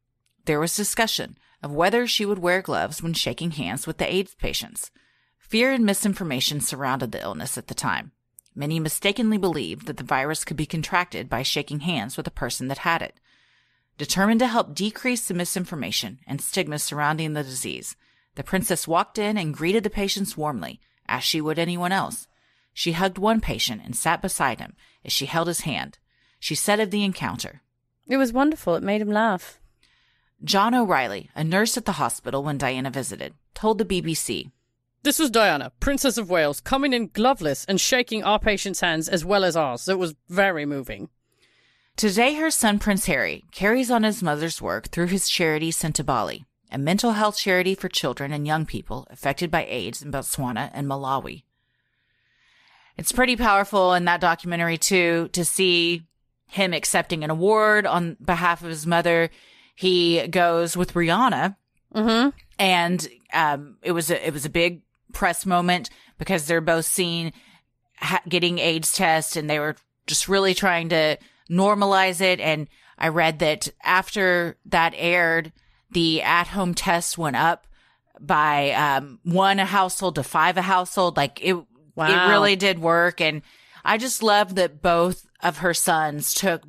There was discussion of whether she would wear gloves when shaking hands with the AIDS patients. Fear and misinformation surrounded the illness at the time. Many mistakenly believed that the virus could be contracted by shaking hands with a person that had it. Determined to help decrease the misinformation and stigma surrounding the disease, the princess walked in and greeted the patients warmly, as she would anyone else. She hugged one patient and sat beside him as she held his hand. She said of the encounter, "It was wonderful. It made him laugh." John O'Reilly, a nurse at the hospital when Diana visited, told the BBC. This was Diana, Princess of Wales, coming in gloveless and shaking our patients' hands as well as ours. It was very moving. Today, her son, Prince Harry, carries on his mother's work through his charity, Sintibali, a mental health charity for children and young people affected by AIDS in Botswana and Malawi. It's pretty powerful in that documentary, too, to see him accepting an award on behalf of his mother. He goes with Rihanna, and it was a big press moment because they're both seen getting AIDS tests, and they were just really trying to normalize it. And I read that after that aired, the at-home tests went up by 1 a household to 5 a household. Like it really did work. And I just love that both of her sons took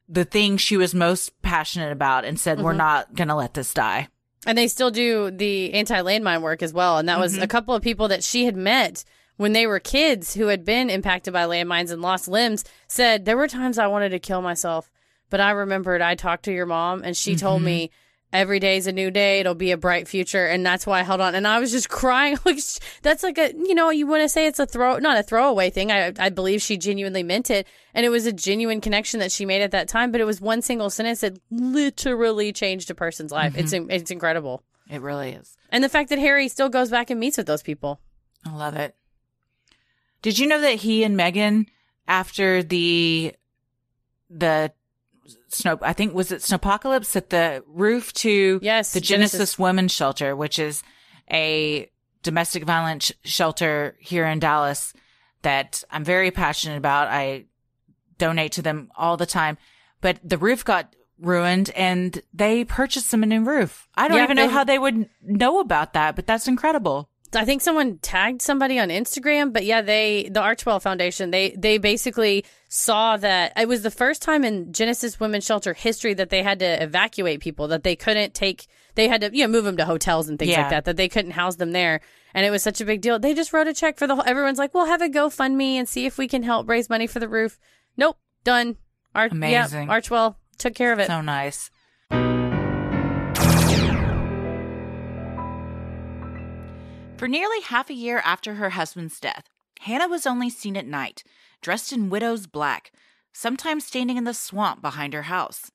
the thing she was most passionate about and said, we're not going to let this die. And they still do the anti-landmine work as well. And that was a couple of people that she had met when they were kids who had been impacted by landmines and lost limbs, said, there were times I wanted to kill myself, but I remembered I talked to your mom and she told me every day's a new day. It'll be a bright future. And that's why I held on. And I was just crying. Like, that's like a, you want to say it's not a throwaway thing. I believe she genuinely meant it. And it was a genuine connection that she made at that time. But it was one single sentence that literally changed a person's life. It's incredible. It really is. And the fact that Harry still goes back and meets with those people. I love it. Did you know that he and Meghan, after the snow, I think, was it Snowpocalypse, at the roof to the Genesis Women's Shelter, which is a domestic violence shelter here in Dallas that I'm very passionate about. I donate to them all the time. But the roof got ruined and they purchased them a new roof. I don't even know how they would know about that, but that's incredible. I think someone tagged somebody on Instagram, but the Archwell Foundation, they basically saw that it was the first time in Genesis Women's Shelter history that they had to evacuate people, that they couldn't they had to move them to hotels and things like that they couldn't house them there. And it was such a big deal. They just wrote a check for everyone's like, we'll have a GoFundMe and see if we can help raise money for the roof. Nope. Done. Amazing. Archwell took care of it. So nice. For nearly half a year after her husband's death, Hannah was only seen at night, dressed in widow's black, sometimes standing in the swamp behind her house.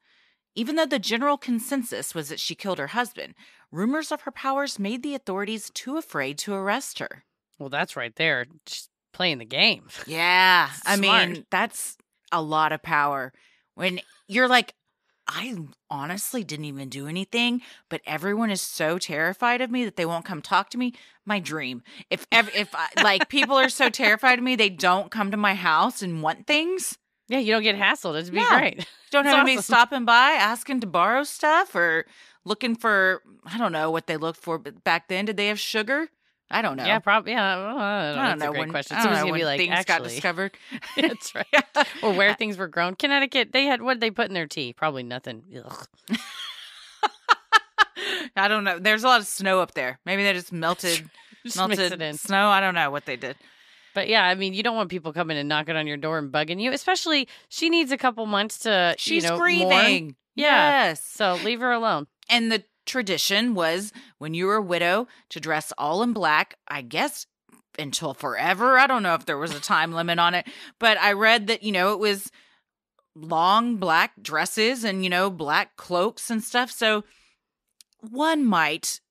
Even though the general consensus was that she killed her husband, rumors of her powers made the authorities too afraid to arrest her. Well, that's right there. Just playing the game. Yeah. I mean, that's a lot of power. When you're like, I honestly didn't even do anything, but everyone is so terrified of me that they won't come talk to me. My dream. If people are so terrified of me, they don't come to my house and want things. Yeah, you don't get hassled. It'd be great. Don't have me stopping by, asking to borrow stuff or looking for, I don't know what they looked for, but back then, did they have sugar? I don't know. Yeah, probably. Yeah, I don't know. That's a great question. Someone's going to be like, things got discovered. That's right. Or where things were grown. Connecticut, they had, what did they put in their tea? Probably nothing. Ugh. I don't know. There's a lot of snow up there. Maybe they just melted snow. I don't know what they did. But yeah, I mean, you don't want people coming and knocking on your door and bugging you, especially she needs a couple months to, She's grieving. Mourn. Yeah. Yes. So leave her alone. And the tradition was when you were a widow to dress all in black, I guess until forever. I don't know if there was a time limit on it, but I read that, it was long black dresses and, black cloaks and stuff. So one might,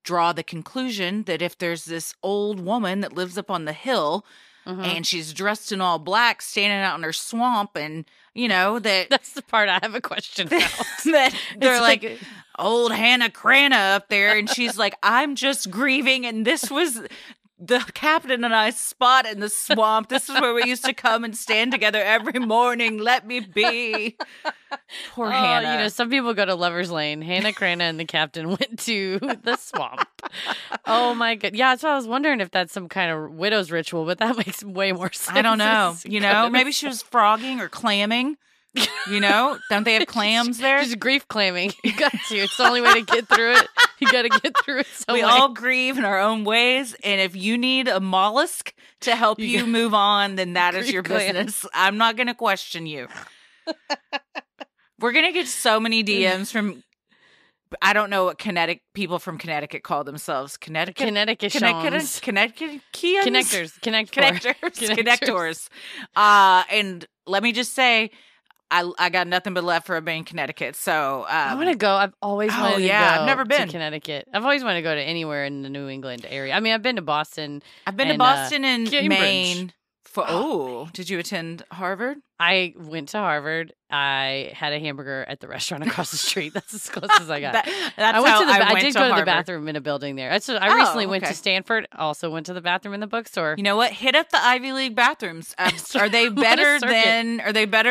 draw the conclusion that if there's this old woman that lives up on the hill and she's dressed in all black, standing out in her swamp, and that's the part I have a question about. That they're like old Hannah Crana up there, and she's like, I'm just grieving, and this was the captain and I's spot in the swamp. This is where we used to come and stand together every morning. Let me be. Poor Hannah. Some people go to Lover's Lane. Hannah Crana and the captain went to the swamp. Oh my god. Yeah, that's why I was wondering if that's some kind of widow's ritual, but that makes way more sense. I don't know. Maybe she was frogging or clamming. Don't they have clams there? Just grief clamming. You got to. It's the only way to get through it. You got to get through it some We way. all grieve in our own ways, and if you need a mollusk to help you move on, then that is your business. I'm not going to question you. We're going to get so many DMs from I don't know what people from Connecticut call themselves. Connecticuters. Connectors. And let me just say, I got nothing but love for being in Connecticut. So I want to go. I've always wanted to go. I've never been to Connecticut. I've always wanted to go to anywhere in the New England area. I mean, I've been to Boston. I've been to Boston and Maine. Did you attend Harvard? I went to Harvard. I had a hamburger at the restaurant across the street. That's as close as I got. I did go to the bathroom in a building there. I recently went to Stanford. Also went to the bathroom in the bookstore. You know what? Hit up the Ivy League bathrooms. Are they better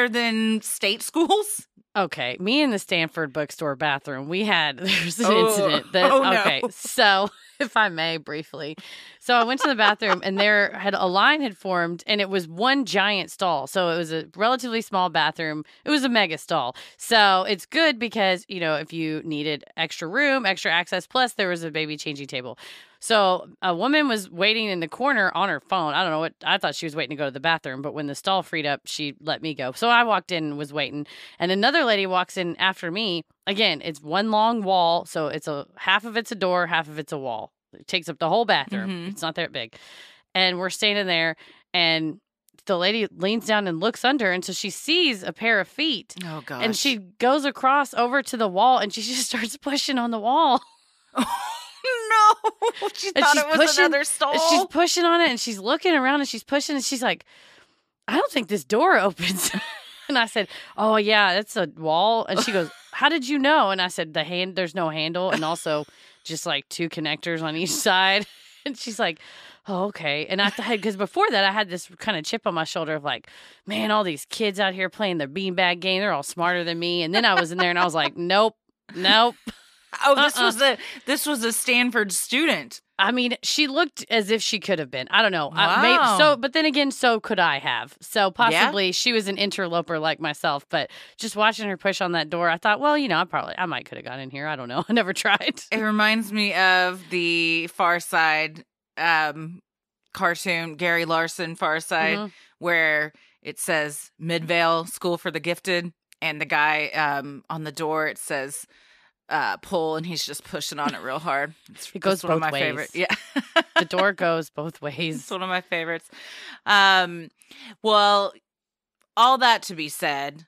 than state schools? Okay, me in the Stanford bookstore bathroom. There's an incident. Okay, so if I may briefly. So I went to the bathroom and a line had formed and it was one giant stall. So it was a relatively small bathroom. It was a mega stall. So it's good because, if you needed extra room, extra access, plus there was a baby changing table. So a woman was waiting in the corner on her phone. I don't know what, I thought she was waiting to go to the bathroom, but when the stall freed up, she let me go. So I walked in and was waiting. And another lady walks in after me. Again, it's one long wall. So half of it's a door, half of it's a wall. It takes up the whole bathroom. Mm-hmm. It's not that big. And we're standing there and the lady leans down and looks under. And so she sees a pair of feet. Oh, gosh. And she goes across over to the wall and she just starts pushing on the wall. No, she thought it was another stall. She's pushing on it and she's looking around and she's pushing and she's like, I don't think this door opens. And I said, oh, yeah, that's a wall. And she goes, how did you know? And I said, there's no handle. And also just like two connectors on each side. And she's like, oh, okay. And I thought, because before that, I had this kind of chip on my shoulder of like, man, all these kids out here playing the beanbag game. They're all smarter than me. And then I was in there and I was like, nope. Oh, this was a Stanford student. I mean, she looked as if she could have been. I don't know. Wow. But then again, so could I have. So possibly she was an interloper like myself. But just watching her push on that door, I thought, well, I might could have got in here. I don't know. I never tried. It reminds me of the Far Side cartoon, Gary Larson Far Side, mm-hmm. where it says Midvale School for the Gifted, and the guy on the door it says pull, and he's just pushing on it real hard. It goes both ways. Favorite. Yeah. The door goes both ways. It's one of my favorites. Well, all that to be said,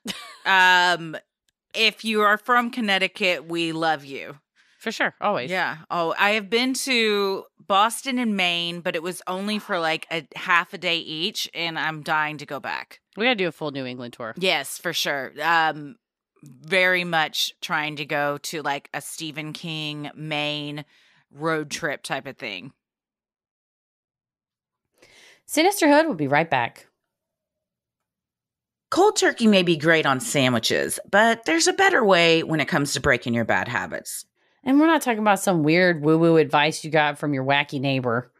if you are from Connecticut, we love you. For sure. Always. Yeah. Oh, I have been to Boston and Maine, but it was only for like a half a day each, and I'm dying to go back. We got to do a full New England tour. Yes, for sure. Very much trying to go to like a Stephen King, Maine road trip type of thing. Sinisterhood will be right back. Cold turkey may be great on sandwiches, but there's a better way when it comes to breaking your bad habits. And we're not talking about some weird woo-woo advice you got from your wacky neighbor.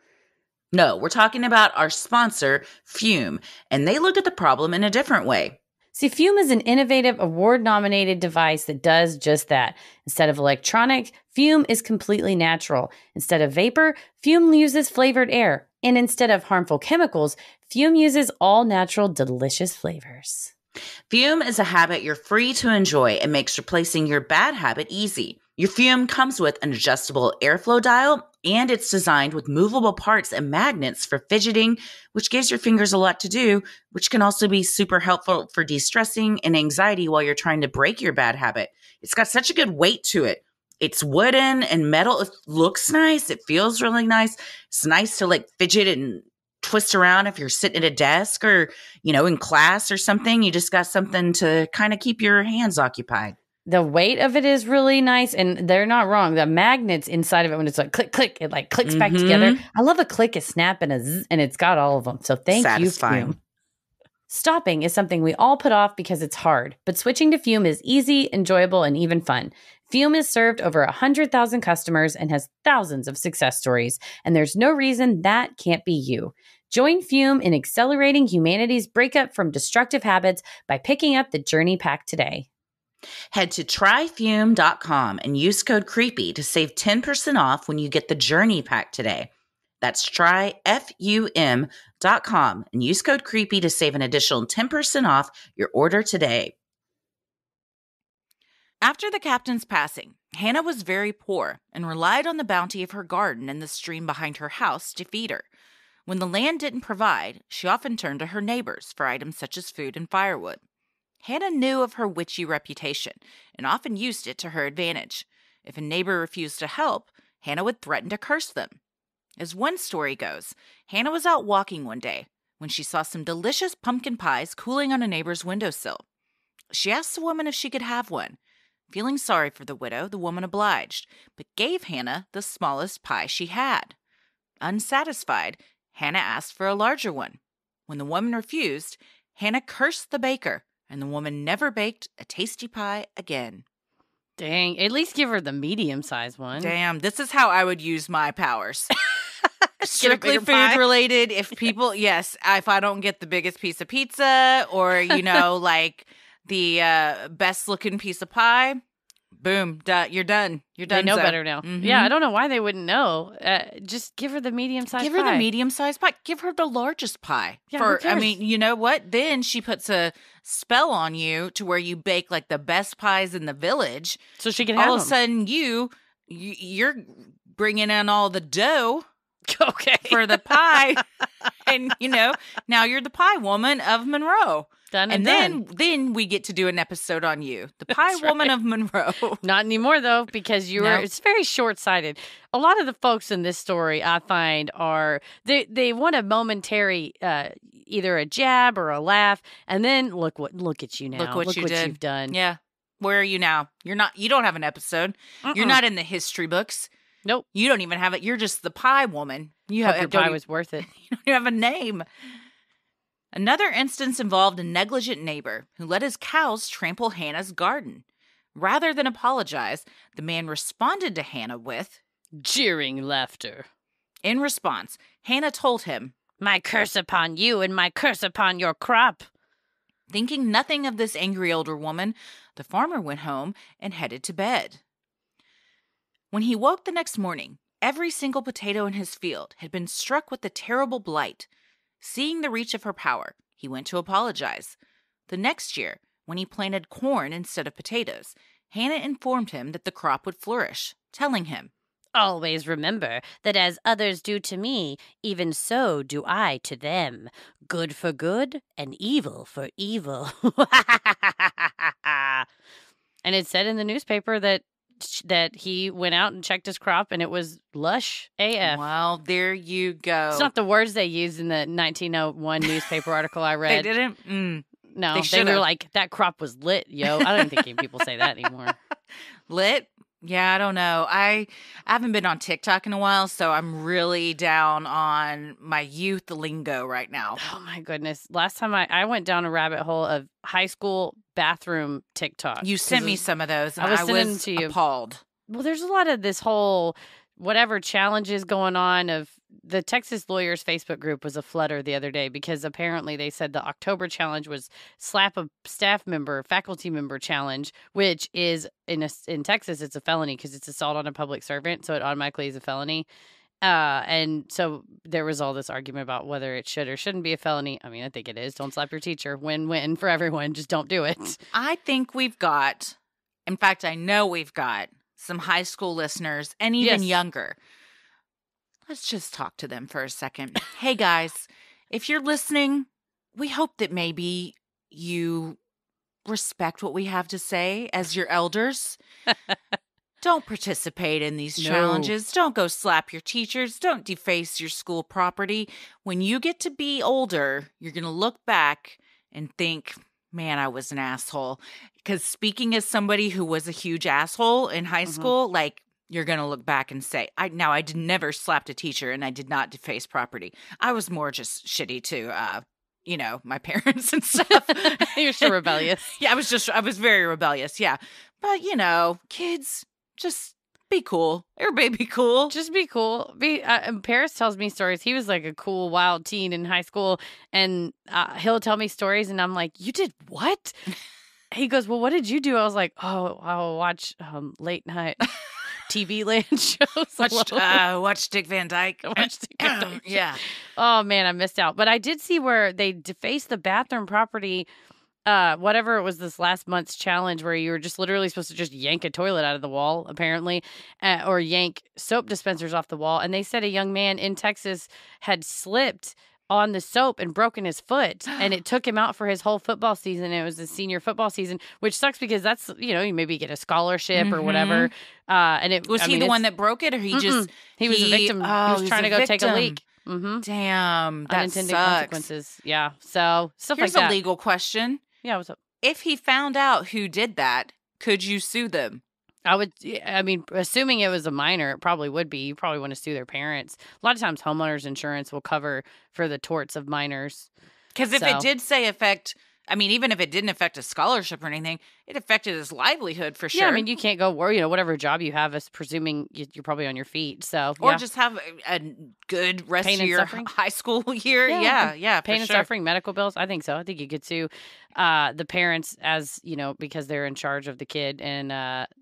No, we're talking about our sponsor, Fume, and they looked at the problem in a different way. See, Fume is an innovative, award-nominated device that does just that. Instead of electronic, Fume is completely natural. Instead of vapor, Fume uses flavored air. And instead of harmful chemicals, Fume uses all-natural, delicious flavors. Fume is a habit you're free to enjoy and makes replacing your bad habit easy. Your Fume comes with an adjustable airflow dial, and it's designed with movable parts and magnets for fidgeting, which gives your fingers a lot to do, which can also be super helpful for de-stressing and anxiety while you're trying to break your bad habit. It's got such a good weight to it. It's wooden and metal. It looks nice. It feels really nice. It's nice to like fidget and twist around if you're sitting at a desk or, in class or something. You just got something to kind of keep your hands occupied. The weight of it is really nice, and they're not wrong. The magnets inside of it, when it's like click, click, it like clicks back together. I love a click, a snap, and a zzz, and it's got all of them. So thank you, Fume. Stopping is something we all put off because it's hard, but switching to Fume is easy, enjoyable, and even fun. Fume has served over 100,000 customers and has thousands of success stories, and there's no reason that can't be you. Join Fume in accelerating humanity's breakup from destructive habits by picking up the Journey Pack today. Head to tryfume.com and use code CREEPY to save 10% off when you get the Journey Pack today. That's tryfum.com and use code CREEPY to save an additional 10% off your order today. After the captain's passing, Hannah was very poor and relied on the bounty of her garden and the stream behind her house to feed her. When the land didn't provide, she often turned to her neighbors for items such as food and firewood. Hannah knew of her witchy reputation and often used it to her advantage. If a neighbor refused to help, Hannah would threaten to curse them. As one story goes, Hannah was out walking one day when she saw some delicious pumpkin pies cooling on a neighbor's windowsill. She asked the woman if she could have one. Feeling sorry for the widow, the woman obliged, but gave Hannah the smallest pie she had. Unsatisfied, Hannah asked for a larger one. When the woman refused, Hannah cursed the baker, and the woman never baked a tasty pie again. Dang, at least give her the medium-sized one. Damn, this is how I would use my powers. Strictly food related. If people, yes, if I don't get the biggest piece of pizza or, like the best looking piece of pie, boom, you're done. You're done. They know better now. Mm-hmm. Yeah, I don't know why they wouldn't know. Just give her the medium-sized pie. Give her the medium-sized pie. Give her the largest pie. Yeah, I mean, you know what? Then she puts a spell on you to where you bake like the best pies in the village. So she can have all of a sudden you're bringing in all the dough. Okay. For the pie. And, now you're the pie woman of Monroe. Done and done. then we get to do an episode on you. The pie woman of Monroe. Not anymore, though, because it's very short-sighted. A lot of the folks in this story, I find, they want a momentary either a jab or a laugh, and then look at you now. Look what you've done. Yeah. Where are you now? You don't have an episode. You're not in the history books. Nope. You don't even have it. You're just the pie woman. Hope your pie was worth it. You don't even have a name. Another instance involved a negligent neighbor who let his cows trample Hannah's garden. Rather than apologize, the man responded to Hannah with jeering laughter. In response, Hannah told him, "My curse upon you and my curse upon your crop." Thinking nothing of this angry older woman, the farmer went home and headed to bed. When he woke the next morning, every single potato in his field had been struck with the terrible blight. Seeing the reach of her power, he went to apologize. The next year, when he planted corn instead of potatoes, Hannah informed him that the crop would flourish, telling him, "Always remember that as others do to me, even so do I to them. Good for good and evil for evil." And it said in the newspaper that he went out and checked his crop and it was lush AF. Well, there you go. It's not the words they used in the 1901 newspaper article I read. They didn't? No, they were like, that crop was lit, yo. I don't think people say that anymore. Lit? Yeah, I don't know. I haven't been on TikTok in a while, so I'm really down on my youth lingo right now. Oh, my goodness. Last time I went down a rabbit hole of high school bathroom TikTok. You sent me some of those, and I was to you. Appalled. Well, there's a lot of this whole whatever challenges going on of the Texas Lawyers Facebook group was a flutter the other day because apparently they said the October challenge was slap a staff member, faculty member challenge, which is in Texas, it's a felony because it's assault on a public servant. So it automatically is a felony. And so there was all this argument about whether it should or shouldn't be a felony. I mean, I think it is. Don't slap your teacher. Win-win for everyone. Just don't do it. I think in fact, I know we've got some high school listeners and even younger. Let's just talk to them for a second. Hey, guys, if you're listening, we hope that maybe you respect what we have to say as your elders. Don't participate in these challenges. Don't go slap your teachers. Don't deface your school property. When you get to be older, you're going to look back and think, man, I was an asshole. Because speaking as somebody who was a huge asshole in high school, like, you're going to look back and say, I never slapped a teacher and I did not deface property. I was more just shitty to, my parents and stuff. You're so rebellious. Yeah, I was very rebellious. Yeah. But, kids, just be cool. Everybody be cool. Just be cool. Paris tells me stories. He was like a cool, wild teen in high school. And he'll tell me stories. And I'm like, you did what? He goes, well, what did you do? I was like, I'll watch late night TV land shows. Watch Dick Van Dyke. Yeah. Oh, man, I missed out. But I did see where they defaced the bathroom property whatever it was, this last month's challenge where you were just literally supposed to just yank a toilet out of the wall, apparently, or yank soap dispensers off the wall. And they said a young man in Texas had slipped on the soap and broken his foot, and it took him out for his whole football season. It was a senior football season, which sucks because that's, you maybe get a scholarship or whatever. And it was he the one that broke it, or he was a victim. He was trying to go take a leak. Damn, that unintended sucks. Consequences. Yeah, so stuff Here's like that. Here's a legal question. Yeah, what's up? If he found out who did that, could you sue them? Assuming it was a minor, it probably would be. You probably want to sue their parents. A lot of times homeowners insurance will cover for the torts of minors. Because if it did say even if it didn't affect a scholarship or anything, it affected his livelihood for sure. Yeah, you can't go work, whatever job you have is presuming you're probably on your feet. So, or just have a good rest of your high school year. Yeah. Pain and suffering, medical bills. I think so. I think you could sue the parents as, because they're in charge of the kid. And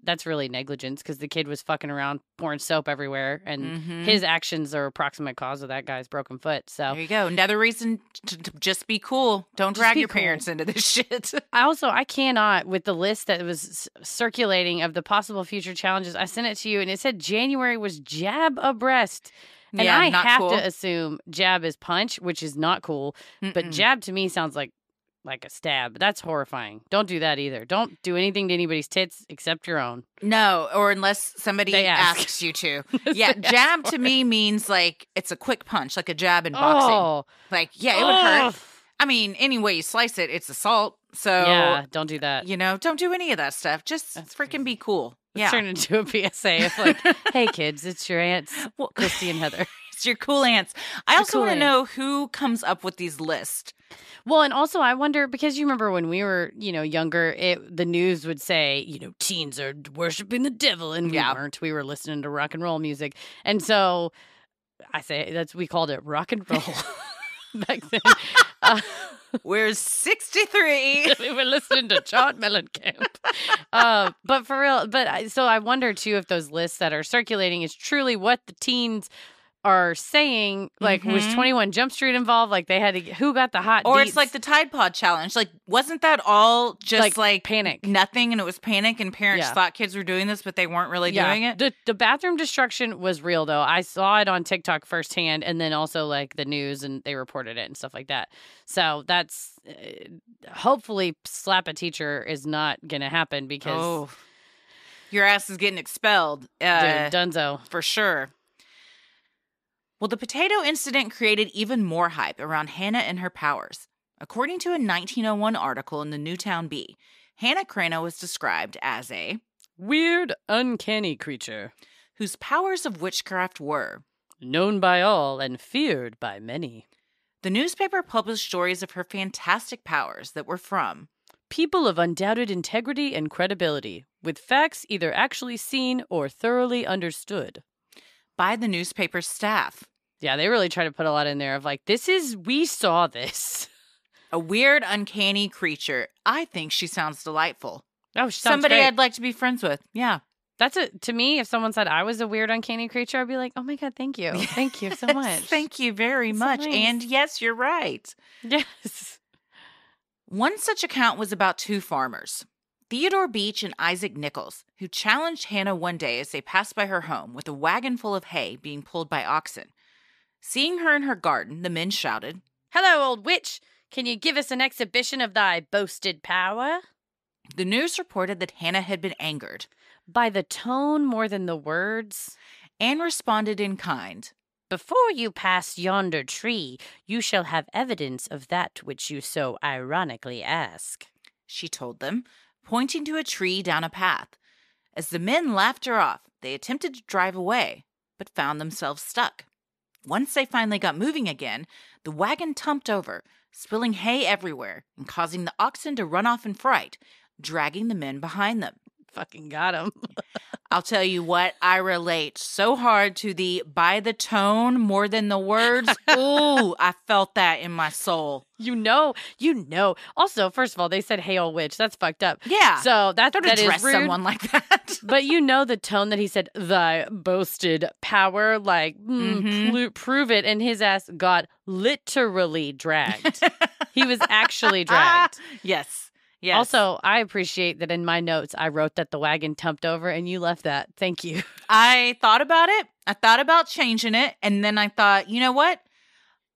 that's really negligence because the kid was fucking around pouring soap everywhere. And his actions are approximate cause of that guy's broken foot. So there you go. Another reason to just be cool. Don't drag your parents into this shit. I cannot, with the list that was circulating of the possible future challenges, I sent it to you and it said January was jab abreast. And I have to assume jab is punch, which is not cool. But jab to me sounds like a stab. That's horrifying. Don't do that either. Don't do anything to anybody's tits except your own. No, or unless somebody asks you to. Yeah, jab to me means like it's a quick punch, like a jab in boxing. Oh. Like, yeah, it would hurt. Any way you slice it, it's assault. So yeah, don't do that. Don't do any of that stuff. Just freaking be cool. Let's turn into a PSA of like, hey kids, it's your aunts, Christy and Heather. It's your cool aunts. I also want to know who comes up with these lists. Well, and also I wonder, because you remember when we were, younger, the news would say, teens are worshiping the devil, and we weren't. We were listening to rock and roll music. And so we called it rock and roll back then. We're 63. We were listening to John Mellencamp. But for real, so I wonder too if those lists that are circulating is truly what the teens are saying. Like, was 21 Jump Street involved? Like, they had to who got the hot or deets? It's like the Tide Pod challenge. Like, wasn't that all just like panic? Nothing, and it was panic, and parents thought kids were doing this, but they weren't really doing it. The bathroom destruction was real, though. I saw it on TikTok firsthand, and then also like the news, and they reported it and stuff like that. So that's hopefully slap a teacher is not going to happen because your ass is getting expelled. Dude, dunzo for sure. Well, the potato incident created even more hype around Hannah and her powers. According to a 1901 article in the Newtown Bee, Hannah Crano was described as a weird, uncanny creature whose powers of witchcraft were known by all and feared by many. The newspaper published stories of her fantastic powers that were from people of undoubted integrity and credibility, with facts either actually seen or thoroughly understood by the newspaper's staff. Yeah, they really try to put a lot in there of like, we saw this. A weird, uncanny creature. I think she sounds delightful. Oh, she sounds somebody great. I'd like to be friends with. Yeah. To me, if someone said I was a weird, uncanny creature, I'd be like, oh my God, thank you. Thank you so much. Thank you very much. So nice. And yes, you're right. Yes. One such account was about two farmers, Theodore Beach and Isaac Nichols, who challenged Hannah one day as they passed by her home with a wagon full of hay being pulled by oxen. Seeing her in her garden, the men shouted, "Hello, old witch! Can you give us an exhibition of thy boasted power?" The news reported that Hannah had been angered by the tone more than the words, and responded in kind. "Before you pass yonder tree, you shall have evidence of that which you so ironically ask," she told them, pointing to a tree down a path. As the men laughed her off, they attempted to drive away, but found themselves stuck. Once they finally got moving again, the wagon tumped over, spilling hay everywhere and causing the oxen to run off in fright, dragging the men behind them. Fucking got him. I'll tell you what, I relate so hard to the by the tone more than the words. Ooh, I felt that in my soul. You know. Also, first of all, they said, "Hey, old witch." That's fucked up. Yeah. So that don't that address is rude. Someone like that. But the tone that he said, "Thy boasted power," like, prove it. And his ass got literally dragged. He was actually dragged. Yes. Yes. Also, I appreciate that in my notes, I wrote that the wagon tumped over and you left that. Thank you. I thought about it. I thought about changing it. And then I thought, you know what?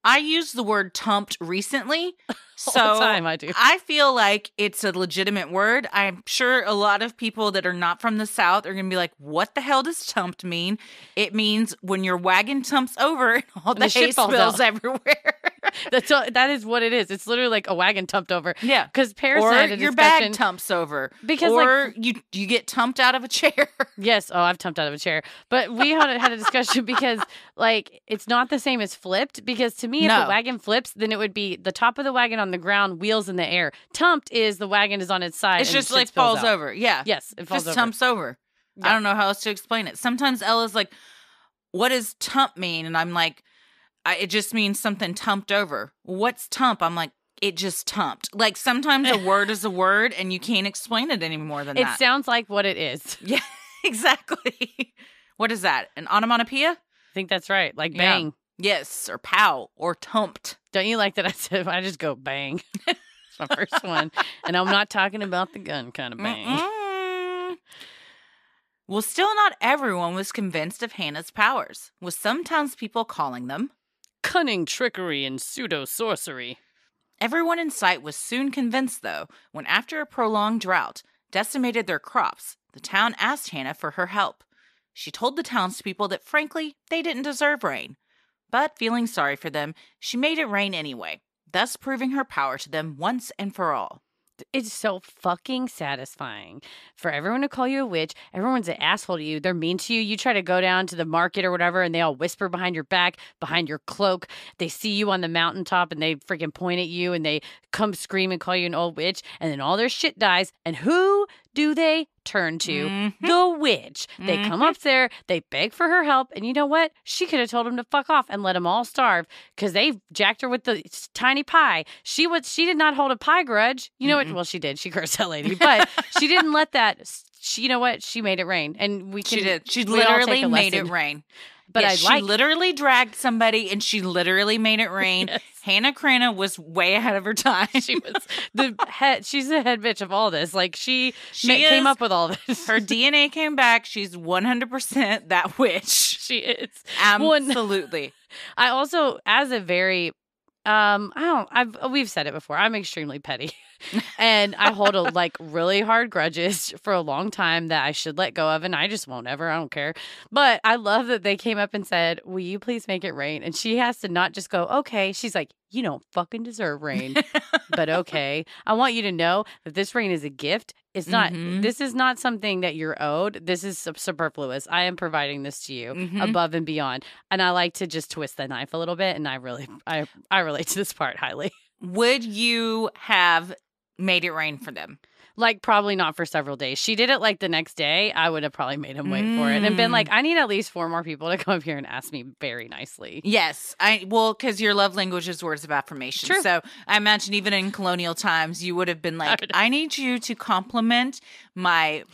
I used the word tumped recently. So All the time I do. I feel like it's a legitimate word. I'm sure a lot of people that are not from the South are going to be like, what the hell does tumped mean? It means when your wagon tumps over and all the hay spills everywhere. That is what it is. It's literally like a wagon tumped over. Yeah. Because Paris or had a your discussion. bag tumps over. Because or you get tumped out of a chair. Yes. Oh, I've tumped out of a chair. But we had a discussion because like it's not the same as flipped. Because to me, if the wagon flips, then it would be the top of the wagon on the ground, wheels in the air. Tumped is the wagon is on its side. It's just like falls over. Yeah. Yes. It falls just over. tumps over. Yeah. I don't know how else to explain it. Sometimes Ella's like, what does tump mean? And I'm like, it just means something tumped over. What's tump? I'm like, it just tumped. Like sometimes a word is a word and you can't explain it any more than that. It sounds like what it is. Yeah, exactly. What is that? An onomatopoeia? I think that's right. Like bang. Yeah. Yes, or pow, or tumped. Don't you like that I said, I just go bang? It's my first one. And I'm not talking about the gun kind of bang. Well, still not everyone was convinced of Hannah's powers, with some townspeople calling them cunning trickery and pseudo-sorcery. Everyone in sight was soon convinced, though, when after a prolonged drought decimated their crops, the town asked Hannah for her help. She told the townspeople that, frankly, they didn't deserve rain. But, feeling sorry for them, she made it rain anyway, thus proving her power to them once and for all. It's so fucking satisfying for everyone to call you a witch. Everyone's an asshole to you. They're mean to you. You try to go down to the market or whatever, and they all whisper behind your back, behind your cloak. They see you on the mountaintop, and they freaking point at you, and they come scream and call you an old witch, and then all their shit dies. And who do they turn to? The witch. They come up there, they beg for her help, and you know what? She could have told them to fuck off and let them all starve because they jacked her with the tiny pie. She did not hold a pie grudge. You know what? Well, she did. She cursed that lady, but she didn't let that. You know what? She made it rain, and we can. She did. She literally made it rain. But yes, she literally dragged somebody, and she literally made it rain. Yes. Hannah Cranna was way ahead of her time. She was the head. She's the head bitch of all this. Like she came up with all this. Her DNA came back. She's 100% that witch. She is absolutely. I also, as a very, we've said it before. I'm extremely petty, and I hold really hard grudges for a long time that I should let go of, and I just won't ever. I don't care. But I love that they came up and said, "Will you please make it rain?" And she has to not just go, "Okay." She's like, "You don't fucking deserve rain, but okay. I want you to know that this rain is a gift. It's not. This is not something that you're owed. This is superfluous. I am providing this to you above and beyond." And I like to just twist the knife a little bit, and I relate to this part highly. Would you have made it rain for them? Like, probably not for several days. She did it like the next day. I would have probably made him wait for it and been like, I need at least 4 more people to come up here and ask me very nicely. Yes. Because your love language is words of affirmation. True. So I imagine even in colonial times, you would have been like, I need you to compliment my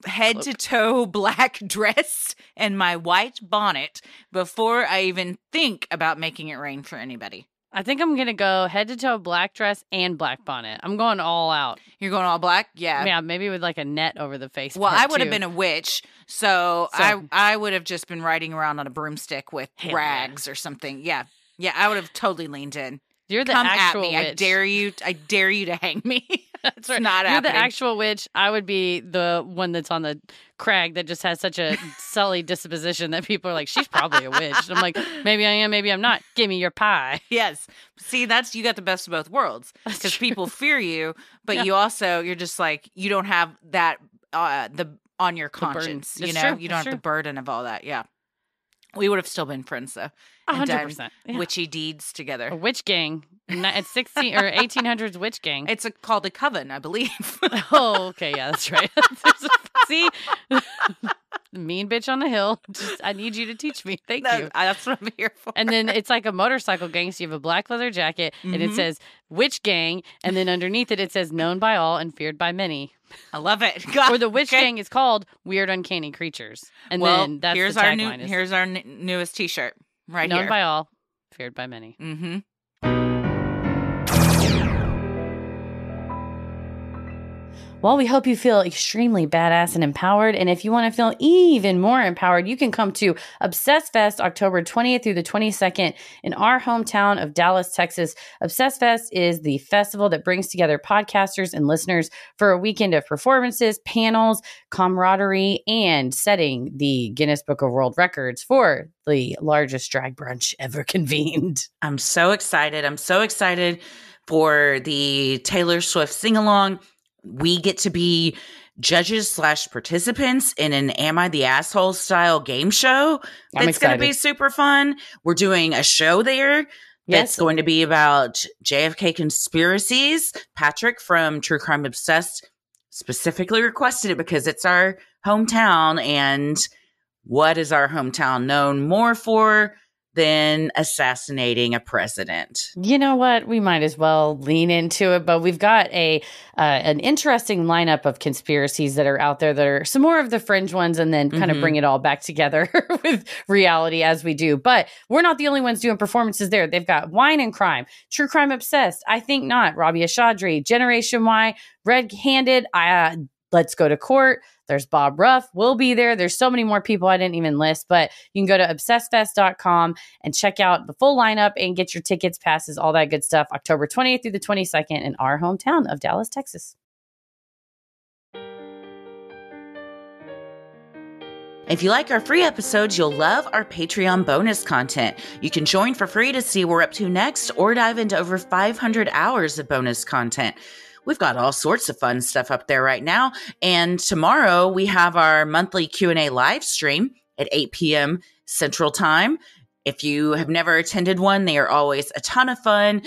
head to toe black dress and my white bonnet before I even think about making it rain for anybody. I think I'm going to go head to toe black dress and black bonnet. I'm going all out. You're going all black? Yeah. Yeah, maybe with like a net over the face. Well, I would have been a witch, so I would have just been riding around on a broomstick with rags or something. Yeah. Yeah, I would have totally leaned in. You're the Come actual at me. witch. I dare you to hang me. That's right. Not You're happening. the actual witch. I would be the one that's on the crag that just has such a sully disposition that people are like, she's probably a witch. And I'm like, maybe I am, maybe I'm not. Give me your pie. Yes. See, you got the best of both worlds because people fear you, but you're just like, you don't have that on your conscience. You know, you don't have the burden of all that. Yeah. We would have still been friends though. 100%. Yeah. Witchy deeds together. A witch gang. It's 16 or 1800s witch gang. It's called a coven, I believe. Oh, okay. Yeah, that's right. See? Mean bitch on the hill. I need you to teach me. Thank you. That's what I'm here for. And then it's like a motorcycle gang. So you have a black leather jacket and it says witch gang. And then underneath it says known by all and feared by many. I love it. God, or the witch gang is called Weird Uncanny Creatures. And then that's here's the tagline. Here's our newest t-shirt right known here. By all, feared by many. Well, we hope you feel extremely badass and empowered. And if you want to feel even more empowered, you can come to Obsess Fest October 20th through the 22nd in our hometown of Dallas, Texas. Obsess Fest is the festival that brings together podcasters and listeners for a weekend of performances, panels, camaraderie, and setting the Guinness Book of World Records for the largest drag brunch ever convened. I'm so excited. I'm so excited for the Taylor Swift sing-along. We get to be judges / participants in an Am I the Asshole style game show. That's going to be super fun. We're doing a show there that's going to be about JFK conspiracies. Patrick from True Crime Obsessed specifically requested it because it's our hometown. And what is our hometown known more for than assassinating a president? You know what? We might as well lean into it, but we've got an interesting lineup of conspiracies that are out there that are some more of the fringe ones, and then kind of bring it all back together with reality as we do. But we're not the only ones doing performances there. They've got Wine and Crime, True Crime Obsessed, I Think Not, Rabia Chaudhry, Generation Y, Red Handed, Let's Go to Court. There's Bob Ruff. We'll be there. There's so many more people I didn't even list, but you can go to obsessfest.com and check out the full lineup and get your tickets, passes, all that good stuff. October 20th through the 22nd in our hometown of Dallas, Texas. If you like our free episodes, you'll love our Patreon bonus content. You can join for free to see what we're up to next or dive into over 500 hours of bonus content. We've got all sorts of fun stuff up there right now. And tomorrow we have our monthly Q&A live stream at 8 p.m. Central Time. If you have never attended one, they are always a ton of fun.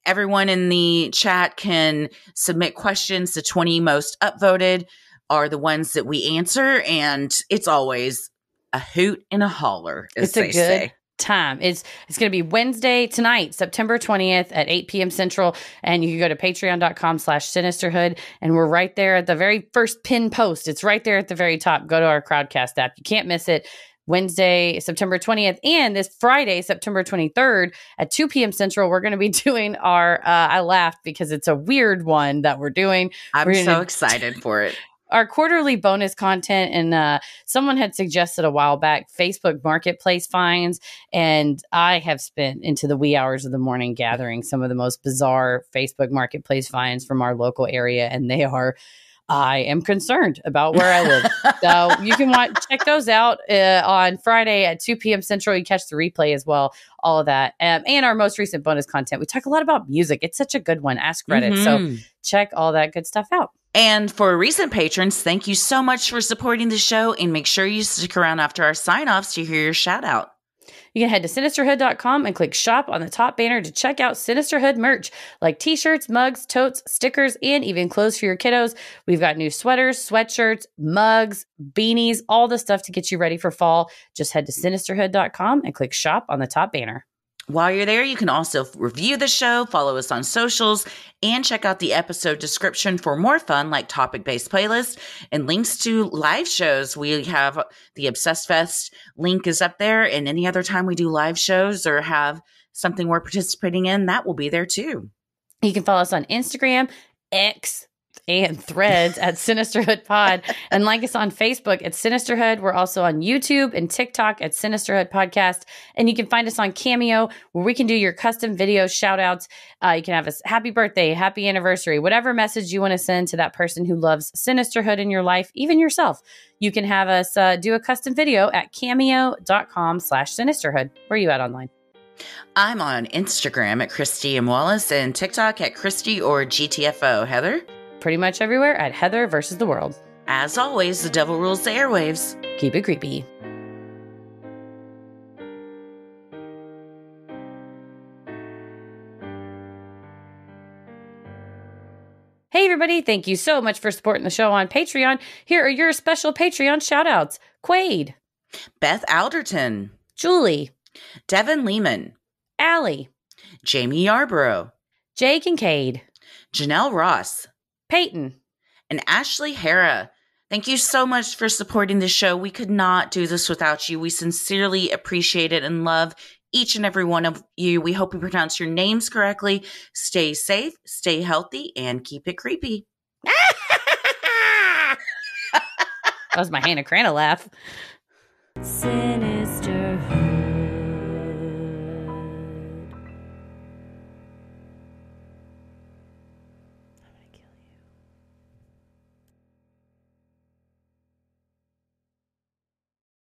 Everyone in the chat can submit questions. The 20 most upvoted are the ones that we answer. And it's always a hoot and a holler, as they say. Time. It's going to be Wednesday tonight, September 20th at 8 p.m. Central. And you can go to patreon.com/Sinisterhood. And we're right there at the very first pin post. It's right there at the very top. Go to our Crowdcast app. You can't miss it. Wednesday, September 20th. And this Friday, September 23rd at 2 p.m. Central, we're going to be doing our, I laughed because it's a weird one that we're doing. I'm so excited for it. Our quarterly bonus content, and someone had suggested a while back Facebook Marketplace finds, and I have spent into the wee hours of the morning gathering some of the most bizarre Facebook Marketplace finds from our local area, and I am concerned about where I live. So you can check those out on Friday at 2 p.m. Central. You catch the replay as well, all of that. And our most recent bonus content. We talk a lot about music. It's such a good one. Ask Reddit. So check all that good stuff out. And for recent patrons, thank you so much for supporting the show, and make sure you stick around after our sign-offs to hear your shout-out. You can head to Sinisterhood.com and click shop on the top banner to check out Sinisterhood merch, like t-shirts, mugs, totes, stickers, and even clothes for your kiddos. We've got new sweaters, sweatshirts, mugs, beanies, all the stuff to get you ready for fall. Just head to Sinisterhood.com and click shop on the top banner. While you're there, you can also review the show, follow us on socials, and check out the episode description for more fun like topic-based playlists and links to live shows. We have the Obsessed Fest link is up there, and any other time we do live shows or have something we're participating in, that will be there too. You can follow us on Instagram, X, and Threads at Sinisterhood Pod, and like us on Facebook at Sinisterhood. We're also on YouTube and TikTok at Sinisterhood Podcast, and you can find us on Cameo, where we can do your custom video shout outs. You can have a happy birthday, happy anniversary, whatever message you want to send to that person who loves Sinisterhood in your life, even yourself. You can have us do a custom video at cameo.com/Sinisterhood. Where are you at online? I'm on Instagram at Christy M. Wallace and TikTok at Christy or GTFO. Heather? Pretty much everywhere at Heather versus the World. As always, the devil rules the airwaves. Keep it creepy. Hey everybody, thank you so much for supporting the show on Patreon. Here are your special Patreon shoutouts. Quaid. Beth Alderton. Julie. Devin Lehman. Allie. Jamie Yarborough. Jay Kincaid. Janelle Ross. Peyton. And Ashley Hara. Thank you so much for supporting the show. We could not do this without you. We sincerely appreciate it and love each and every one of you. We hope we pronounce your names correctly. Stay safe, stay healthy, and keep it creepy. That was my Hannah Crana laugh. Sit